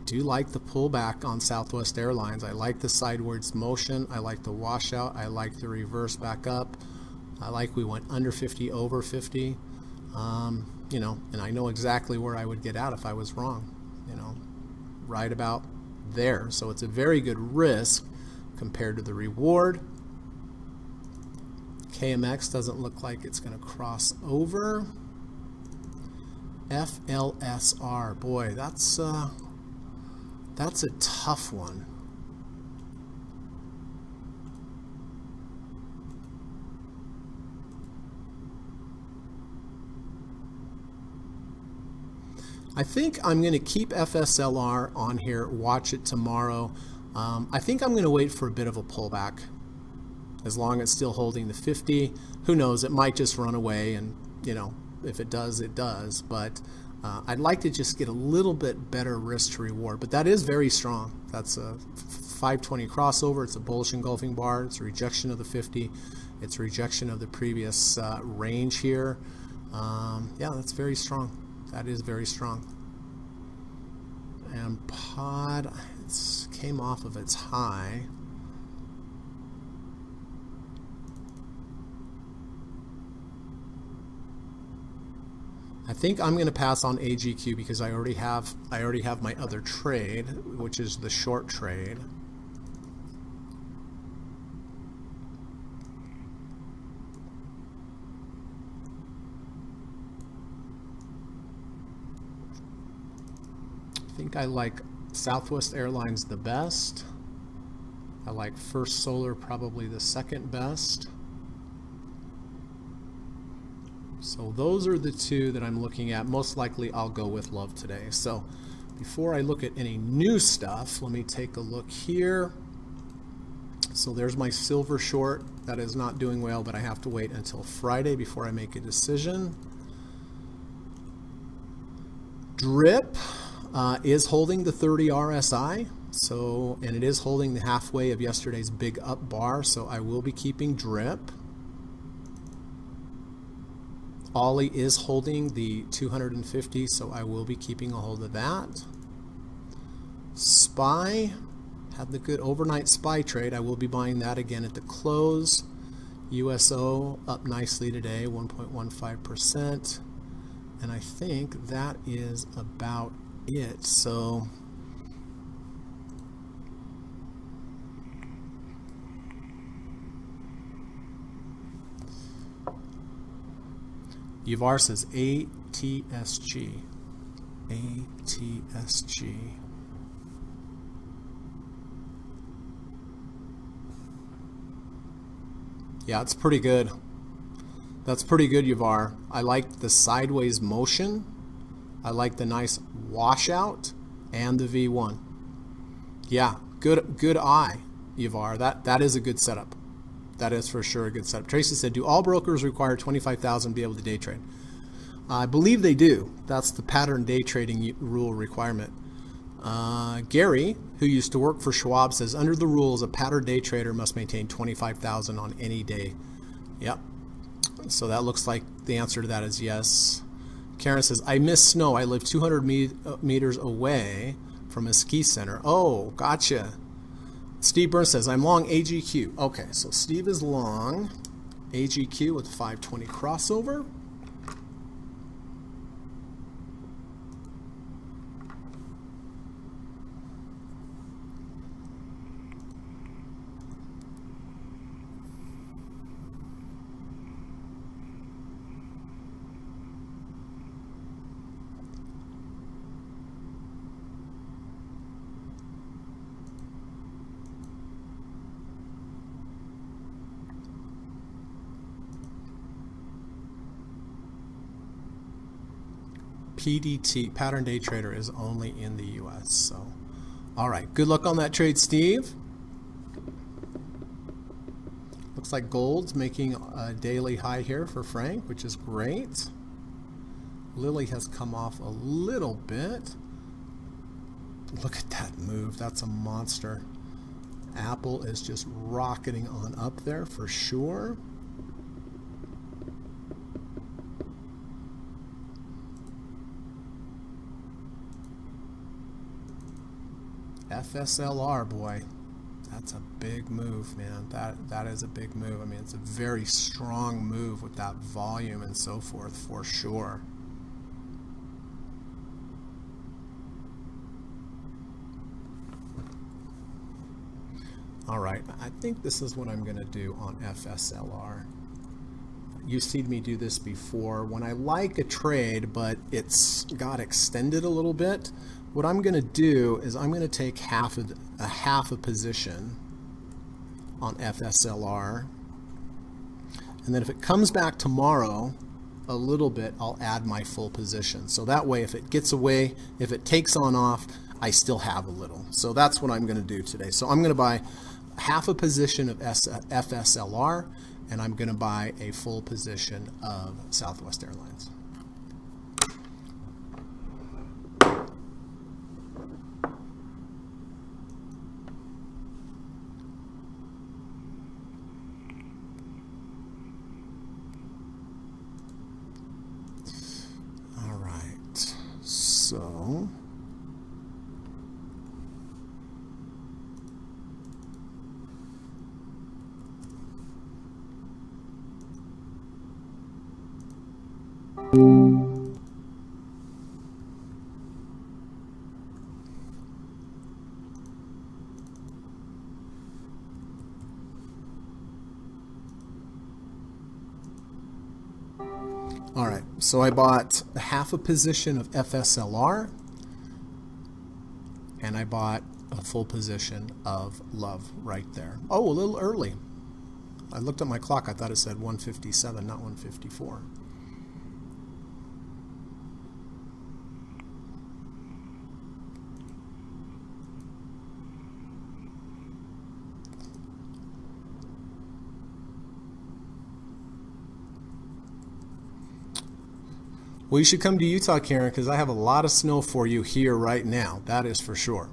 do like the pullback on Southwest Airlines. I like the sideways motion. I like the washout. I like the reverse back up. I like we went under 50, over 50. You know, and I know exactly where I would get out if I was wrong. You know, right about there. So it's a very good risk compared to the reward. KMX doesn't look like it's going to cross over. FLSR, boy, that's a tough one. I think I'm going to keep FSLR on here, watch it tomorrow. I think I'm going to wait for a bit of a pullback. As long as it's still holding the 50, who knows, it might just run away, and you know, if it does, it does. But I'd like to just get a little bit better risk to reward. But that is very strong. That's a 520 crossover. It's a bullish engulfing bar. It's a rejection of the 50. It's a rejection of the previous range here. Yeah, that's very strong. That is very strong. And pod, it came off of its high. I think I'm going to pass on AGQ because I already have my other trade, which is the short trade. I think I like Southwest Airlines the best. I like First Solar probably the second best. So those are the two that I'm looking at. Most likely I'll go with Love today. So before I look at any new stuff, let me take a look here. So there's my silver short. That is not doing well, but I have to wait until Friday before I make a decision. Drip is holding the 30 RSI. So, and it is holding the halfway of yesterday's big up bar. So I will be keeping Drip. Ollie is holding the 250, so I will be keeping a hold of that. SPY, had the good overnight SPY trade. I will be buying that again at the close. USO up nicely today, 1.15%. And I think that is about it. So Yavar says ATSG. ATSG. Yeah, it's pretty good. That's pretty good, Yavar. I like the sideways motion. I like the nice washout and the V1. Yeah, good eye, Yavar. That is a good setup. That is for sure a good setup. Tracy said, do all brokers require 25,000 to be able to day trade? I believe they do. That's the pattern day trading rule requirement. Gary, who used to work for Schwab, says, under the rules, a pattern day trader must maintain 25,000 on any day. Yep. So that looks like the answer to that is yes. Karen says, I miss snow. I live 200 meters away from a ski center. Oh, gotcha. Steve Burns says, I'm long AGQ. Okay, so Steve is long AGQ with 520 crossover. PDT, pattern day trader, is only in the US. So, all right, good luck on that trade, Steve. Looks like gold's making a daily high here for Frank, which is great. Lily has come off a little bit. Look at that move. That's a monster. Apple is just rocketing on up there for sure. FSLR, boy, that's a big move, man. That is a big move. I mean, it's a very strong move with that volume and so forth, for sure. All right, I think this is what I'm going to do on FSLR. You've seen me do this before. When I like a trade, but it's got extended a little bit, what I'm going to do is I'm going to take half a position on FSLR, and then if it comes back tomorrow a little bit, I'll add my full position. So that way, if it gets away, if it takes on off, I still have a little. So that's what I'm going to do today. So I'm going to buy half a position of FSLR, and I'm going to buy a full position of Southwest Airlines. All right, so all right, so I bought half a position of FSLR, and I bought a full position of Love right there. Oh, a little early. I looked at my clock. I thought it said 157, not 154. Well, you should come to Utah, Karen, because I have a lot of snow for you here right now. That is for sure.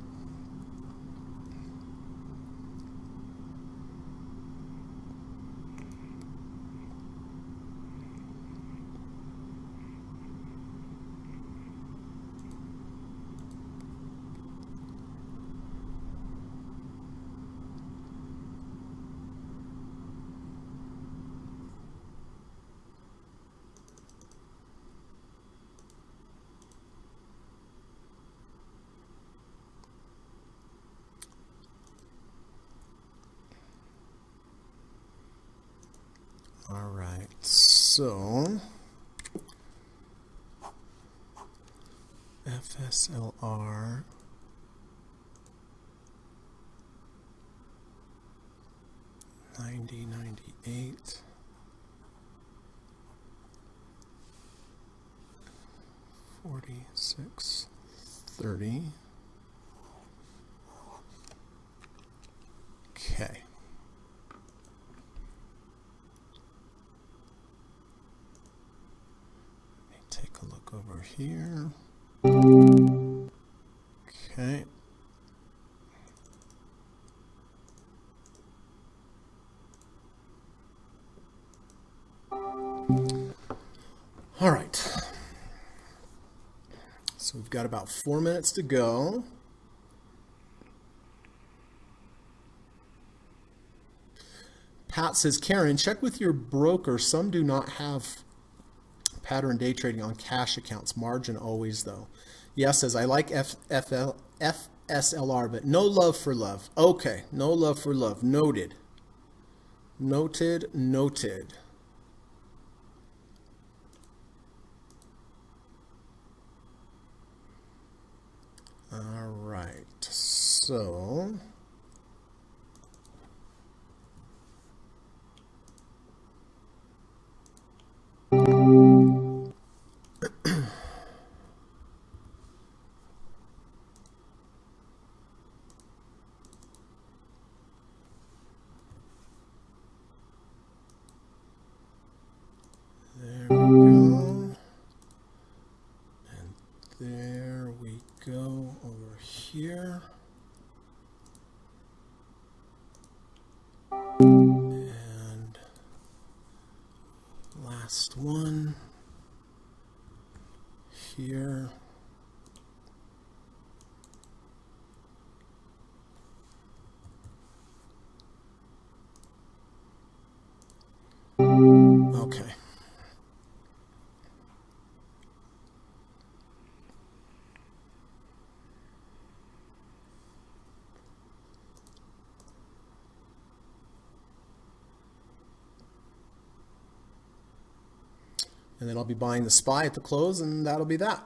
All right, so FSLR, $90, 90.98. 46.30. Okay. Let me take a look over here. Okay. All right. So we've got about 4 minutes to go. Pat says, Karen, check with your broker. Some do not have pattern day trading on cash accounts. Margin always, though. Yes, says, I like FSLR, but no love for love. Okay, no love for love. Noted. Noted, noted. All right, so there we go. And there we go over here. And last one here. Okay. And then I'll be buying the SPY at the close, and that'll be that.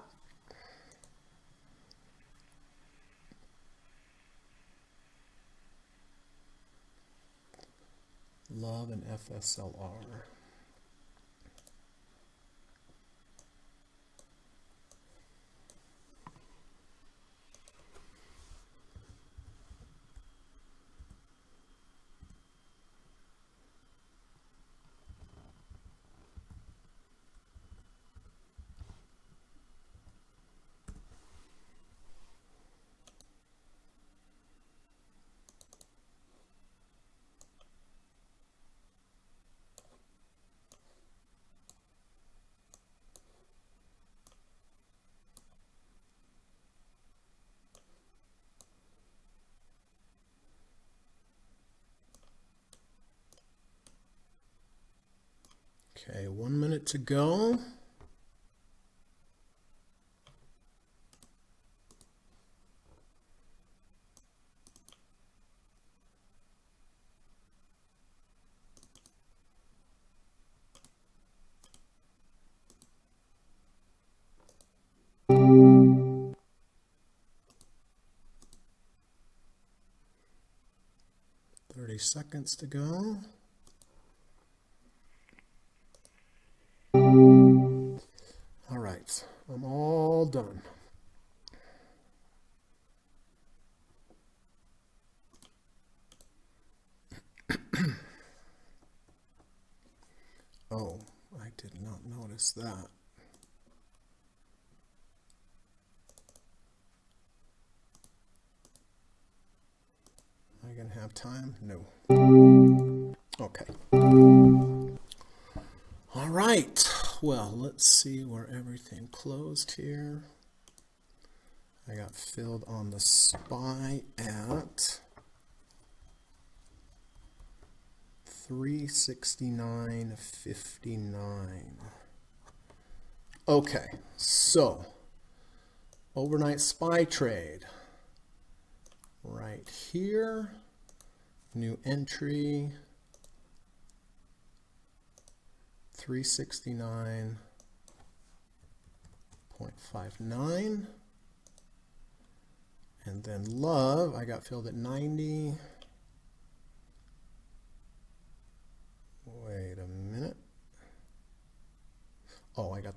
Love and FSLR. Okay, 1 minute to go. Seconds to go. All right, I'm all done. Oh, I did not notice that. Am I going to have time? No. Okay. All right. Well, let's see where everything closed here. I got filled on the SPY at 369.59. Okay, so overnight SPY trade right here, new entry 369.59, and then love I got filled at 90.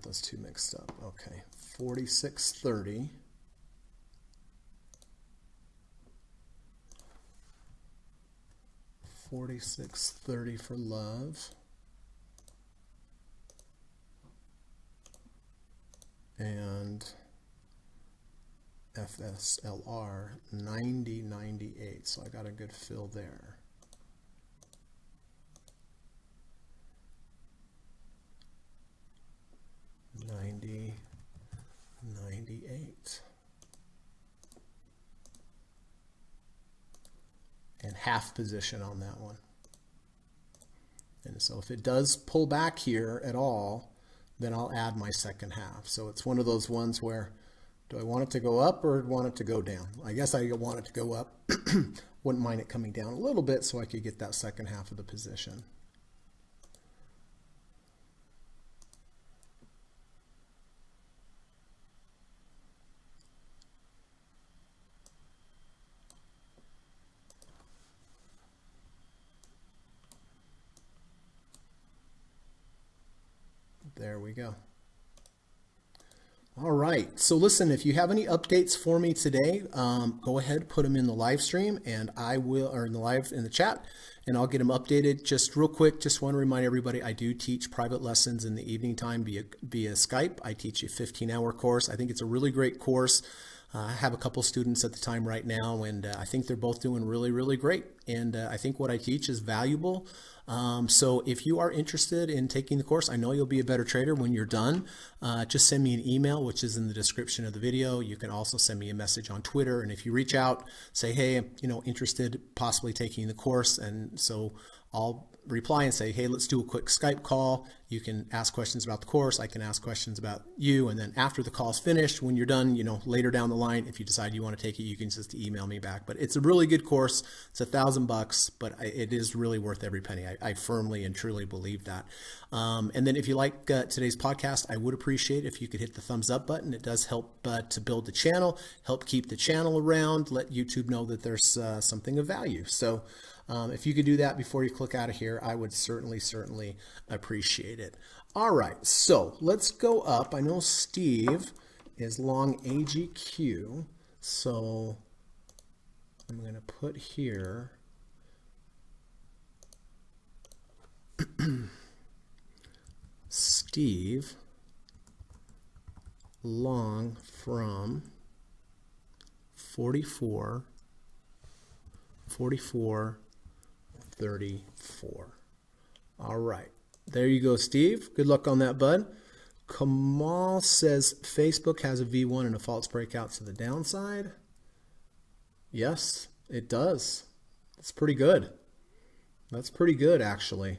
those two mixed up. Okay, 4630. $46.30 for love. And FSLR 90.98. So I got a good fill there. 90.98. And half position on that one. And so if it does pull back here at all, then I'll add my second half. So it's one of those ones where, do I want it to go up or want it to go down? I guess I want it to go up. Wouldn't mind it coming down a little bit so I could get that second half of the position. There we go. All right. So listen, if you have any updates for me today, go ahead, put them in the live stream, and I will, or in the chat, and I'll get them updated. Just real quick, just want to remind everybody, I do teach private lessons in the evening time via Skype. I teach a 15-hour course. I think it's a really great course. I have a couple students at the time right now, and I think they're both doing really, really great. And I think what I teach is valuable. So if you are interested in taking the course, I know you'll be a better trader when you're done. Just send me an email, which is in the description of the video. You can also send me a message on Twitter. And if you reach out, say, hey, interested possibly taking the course. And so I'll reply and say, hey, let's do a quick Skype call. You can ask questions about the course. I can ask questions about you. And then after the call's finished, when you're done, later down the line, if you decide you want to take it, you can just email me back. But it's a really good course. It's $1,000, but it is really worth every penny. I firmly and truly believe that. And then if you like today's podcast, I would appreciate if you could hit the thumbs up button. It does help to build the channel, help keep the channel around, let YouTube know that there's something of value. So if you could do that before you click out of here, I would certainly appreciate it. All right, so let's go up. I know Steve is long AGQ, so I'm going to put here Steve long from 44, 34. All right. There you go, Steve. Good luck on that, bud. Kamal says Facebook has a V1 and a false breakout to the downside. Yes, it does. It's pretty good. That's pretty good, actually.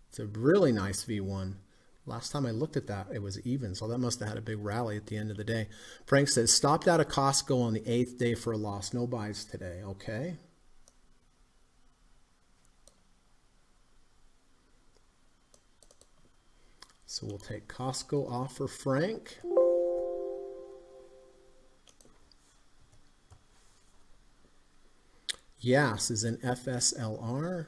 It's a really nice V1. Last time I looked at that, it was even, so that must have had a big rally at the end of the day. Frank says, stopped out of Costco on the 8th day for a loss. No buys today. Okay. So we'll take Costco off for Frank. Yas is in FSLR.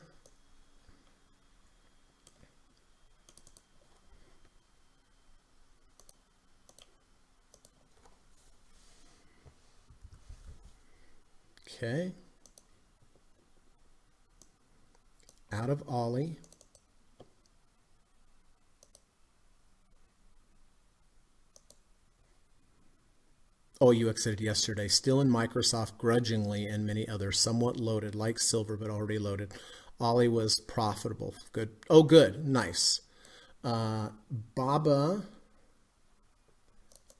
Okay. Out of Ollie. Oh, you exited yesterday. Still in Microsoft grudgingly, and many others. Somewhat loaded, like silver, but already loaded. Ollie was profitable. Good. Oh, good. Nice. Baba.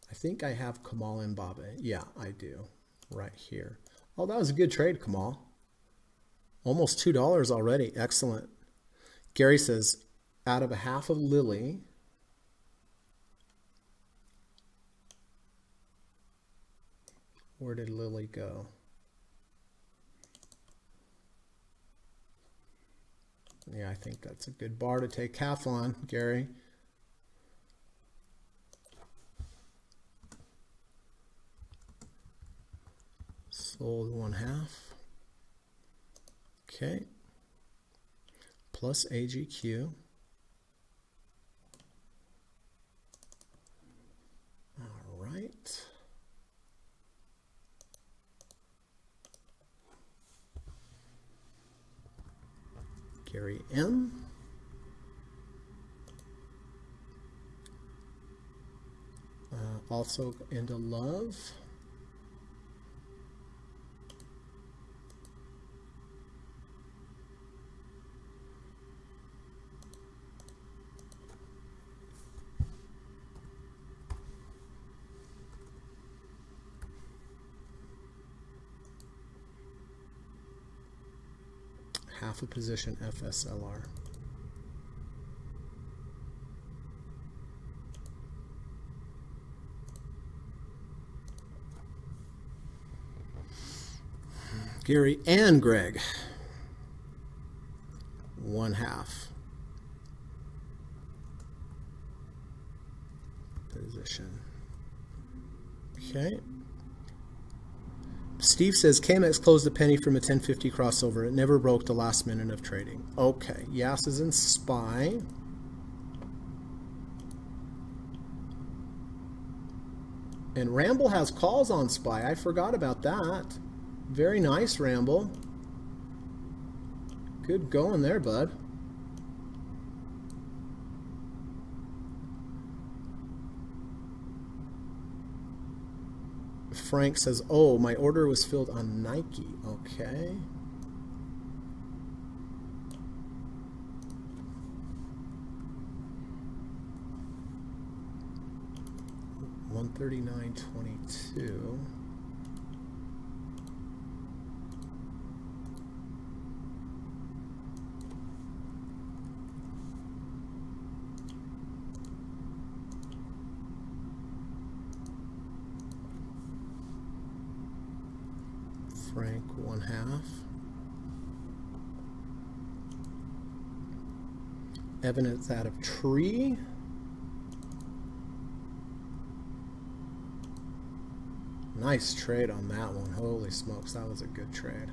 I think I have Kamal and Baba. Yeah, I do. Right here. Oh, that was a good trade, Kamal. Almost $2 already. Excellent. Gary says, out of a half of Lily. Where did Lily go? Yeah, I think that's a good bar to take half on, Gary. Sold 1/2. Okay. Plus AGQ. Gary M. Also into love. Half a position FSLR. Gary and Greg, 1/2 position. Okay. Steve says KMX closed a penny from a 1050 crossover. It never broke the last minute of trading. Okay. Yas is in SPY. And Ramble has calls on SPY. I forgot about that. Very nice, Ramble. Good going there, bud. Frank says, oh, my order was filled on Nike. Okay. $139.22. Frank, 1/2. Evan is out of tree. Nice trade on that one. Holy smokes, that was a good trade.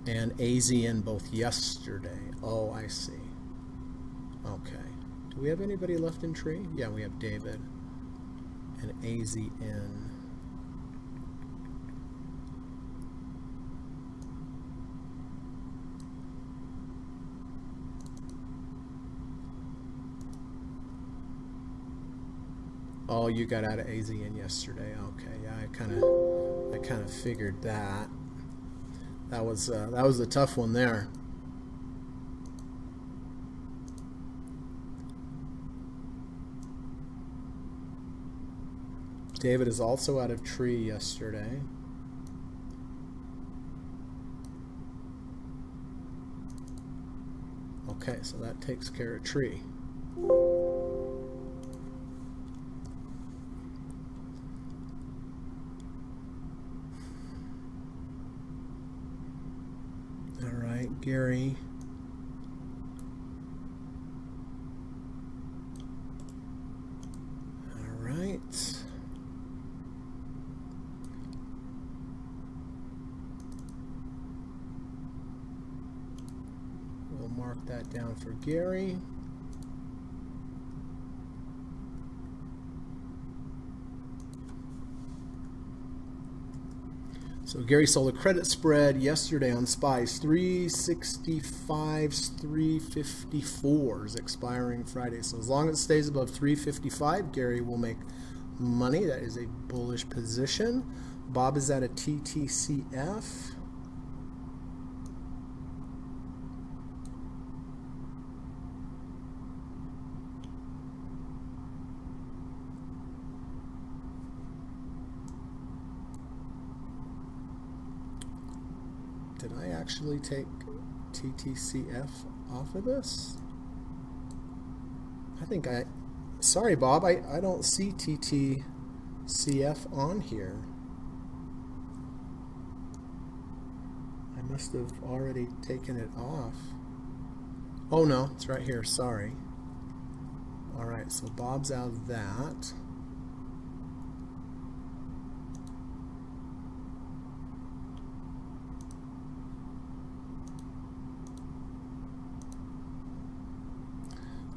And AZN both yesterday. Oh, I see. Okay. Do we have anybody left in tree? Yeah, we have David and AZN. Oh, you got out of AZN yesterday. Okay, yeah, I kind of figured that. That was a tough one there. David is also out of tree yesterday. Okay, so that takes care of tree. Gary. All right. We'll mark that down for Gary. So Gary sold a credit spread yesterday on SPYs, 365s, 354s expiring Friday. So as long as it stays above 355, Gary will make money. That is a bullish position. Bob is at a TTCF. Did I actually take TTCF off of this? I think sorry Bob, I don't see TTCF on here. I must have already taken it off. Oh no, it's right here, sorry. All right, so Bob's out of that.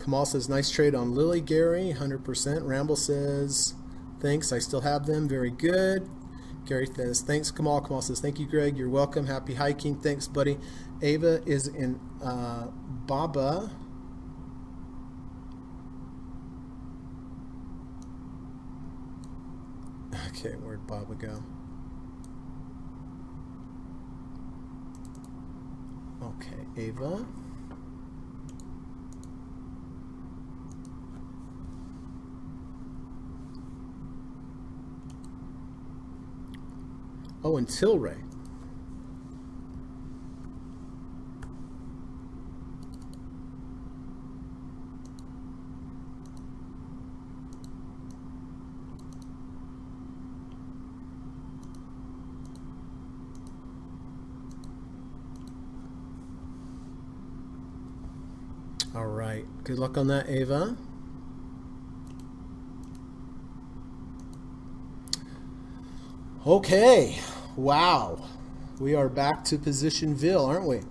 Kamal says, nice trade on Lily, Gary, 100%. Ramble says, thanks, I still have them, very good. Gary says, thanks, Kamal. Kamal says, thank you, Greg. You're welcome. Happy hiking. Thanks, buddy. Ava is in Baba. Okay, where'd Baba go? Okay, Ava. Oh, and Tilray. All right. Good luck on that, Ava. Okay. Wow. We are back to Positionville, aren't we?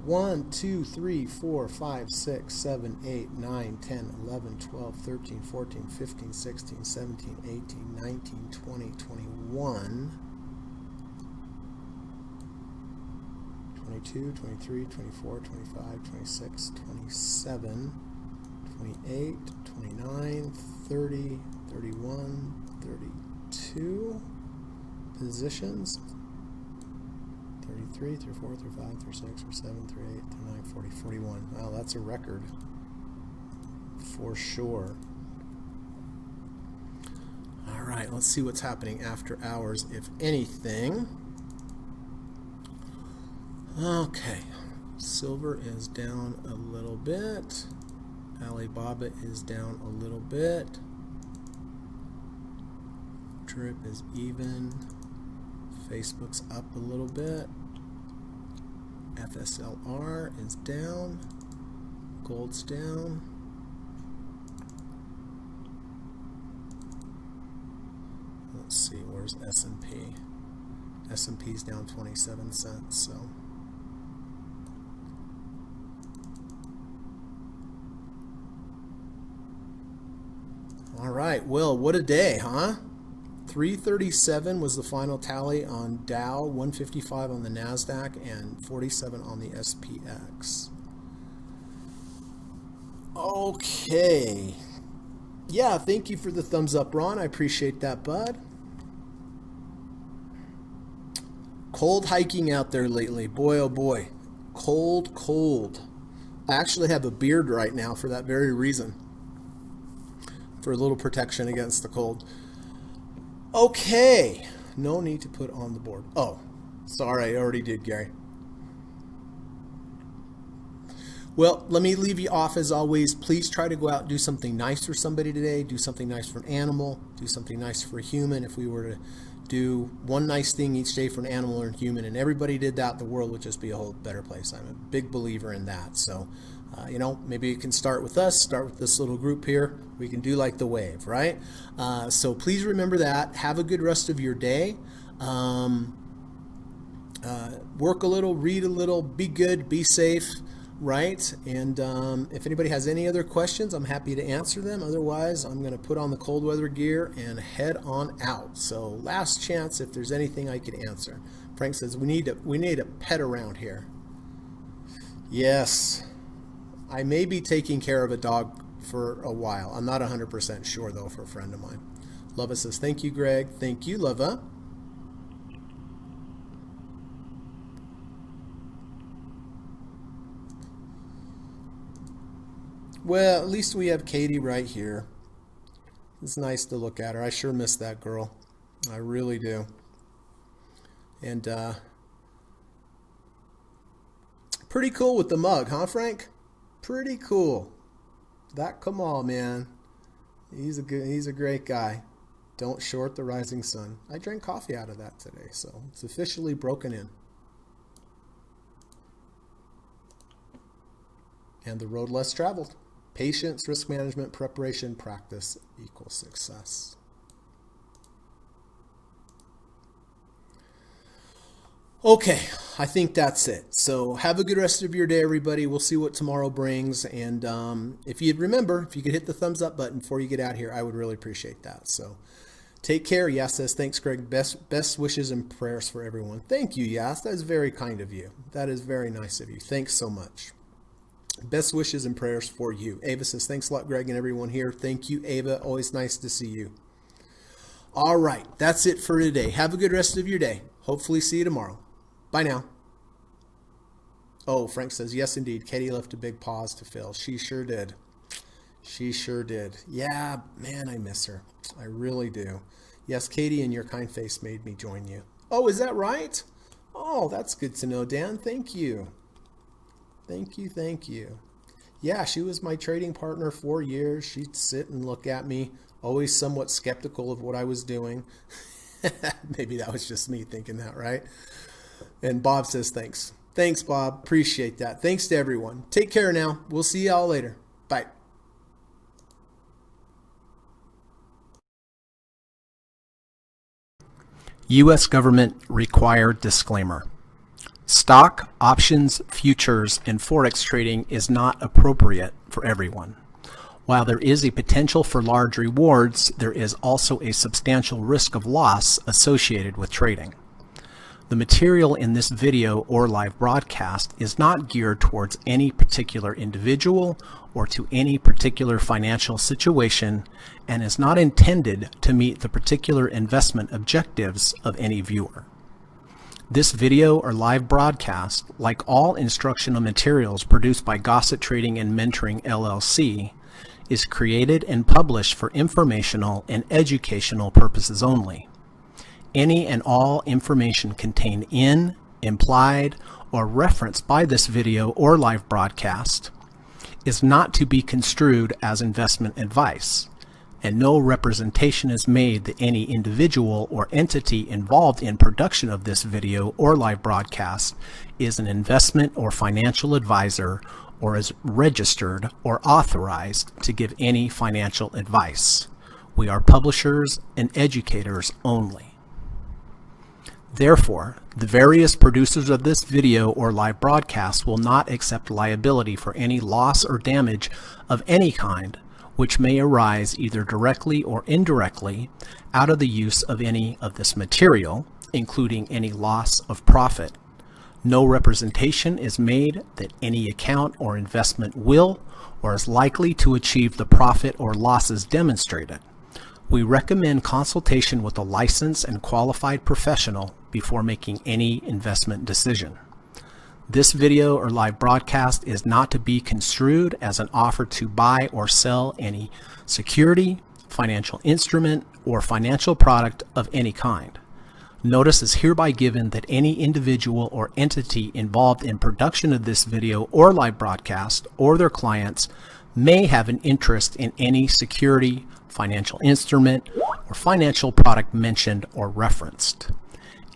1, 2, 3, 4, 5, 6, 7, 8, 9, 10, 11, 12, 13, 14, 15, 16, 17, 18, 19, 20, 21, 22, 23, 24, 25, 26, 27, 28, 29, 30, 31, 32 positions. 33, 34, 35, 36, 37, 38, 39, 40, 41. Wow, that's a record for sure. All right, let's see what's happening after hours, if anything. Okay, silver is down a little bit. Alibaba is down a little bit. Drip is even. Facebook's up a little bit. FSLR is down. Gold's down. Let's see, where's S&P? S&P's down 27 cents, so. All right, Will, what a day, huh? 337 was the final tally on Dow, 155 on the NASDAQ, and 47 on the SPX. Okay. Yeah, thank you for the thumbs up, Ron. I appreciate that, bud. Cold hiking out there lately. Boy, oh boy. Cold, cold. I actually have a beard right now for that very reason. For a little protection against the cold. Okay, no need to put on the board. Oh, sorry, I already did, Gary. Well, let me leave you off as always. Please try to go out and do something nice for somebody today. Do something nice for an animal. Do something nice for a human. If we were to do one nice thing each day for an animal or a human, and everybody did that, the world would just be a whole better place. I'm a big believer in that. So, maybe you can start with us, start with this little group here. We can do like the wave, right? So please remember that. Have a good rest of your day. Work a little, read a little, be good, be safe, right? And if anybody has any other questions, I'm happy to answer them. Otherwise, I'm going to put on the cold weather gear and head on out. So last chance if there's anything I could answer. Frank says, we need a pet around here. Yes. I may be taking care of a dog for a while. I'm not 100% sure, though, for a friend of mine. Lova says, thank you, Greg. Thank you, Lova. Well, at least we have Katie right here. It's nice to look at her. I sure miss that girl. I really do. And pretty cool with the mug, huh, Frank? Pretty cool. That Kamal, man. He's a great guy. Don't short the rising sun. I drank coffee out of that today, so it's officially broken in. And the road less traveled. Patience, risk management, preparation, practice equals success. Okay, I think that's it. So have a good rest of your day, everybody. We'll see what tomorrow brings. And if you'd remember, if you could hit the thumbs up button before you get out here, I would really appreciate that. So Take care. Yas says, thanks, Greg. Best wishes and prayers for everyone. Thank you, Yas. That is very kind of you. That is very nice of you. Thanks so much. Best wishes and prayers for you. Ava says, thanks a lot, Greg, and everyone here. Thank you, Ava. Always nice to see you. All right. That's it for today. Have a good rest of your day. Hopefully see you tomorrow. Bye now. Oh, Frank says, yes, indeed. Katie left a big pause to fill. She sure did. She sure did. Yeah, man, I miss her. I really do. Yes, Katie, and your kind face made me join you. Oh, is that right? Oh, that's good to know, Dan. Thank you. Thank you, thank you. Yeah, she was my trading partner 4 years. She'd sit and look at me, always somewhat skeptical of what I was doing. Maybe that was just me thinking that, right? And Bob says, thanks. Thanks, Bob. Appreciate that. Thanks to everyone. Take care now. We'll see y'all later. Bye. U.S. government required disclaimer. Stock, options, futures, and forex trading is not appropriate for everyone. While there is a potential for large rewards, there is also a substantial risk of loss associated with trading. The material in this video or live broadcast is not geared towards any particular individual or to any particular financial situation and is not intended to meet the particular investment objectives of any viewer. This video or live broadcast, like all instructional materials produced by Gossett Trading and Mentoring LLC, is created and published for informational and educational purposes only. Any and all information contained in, implied, or referenced by this video or live broadcast is not to be construed as investment advice, and no representation is made that any individual or entity involved in production of this video or live broadcast is an investment or financial advisor or is registered or authorized to give any financial advice. We are publishers and educators only. Therefore, the various producers of this video or live broadcast will not accept liability for any loss or damage of any kind which may arise either directly or indirectly out of the use of any of this material, including any loss of profit. No representation is made that any account or investment will or is likely to achieve the profit or losses demonstrated. We recommend consultation with a licensed and qualified professional before making any investment decision. This video or live broadcast is not to be construed as an offer to buy or sell any security, financial instrument, or financial product of any kind. Notice is hereby given that any individual or entity involved in production of this video or live broadcast or their clients may have an interest in any security, financial instrument, or financial product mentioned or referenced.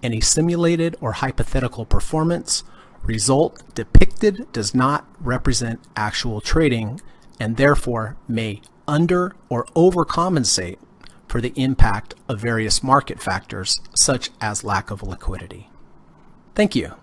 Any simulated or hypothetical performance result depicted does not represent actual trading and therefore may under or overcompensate for the impact of various market factors such as lack of liquidity. Thank you.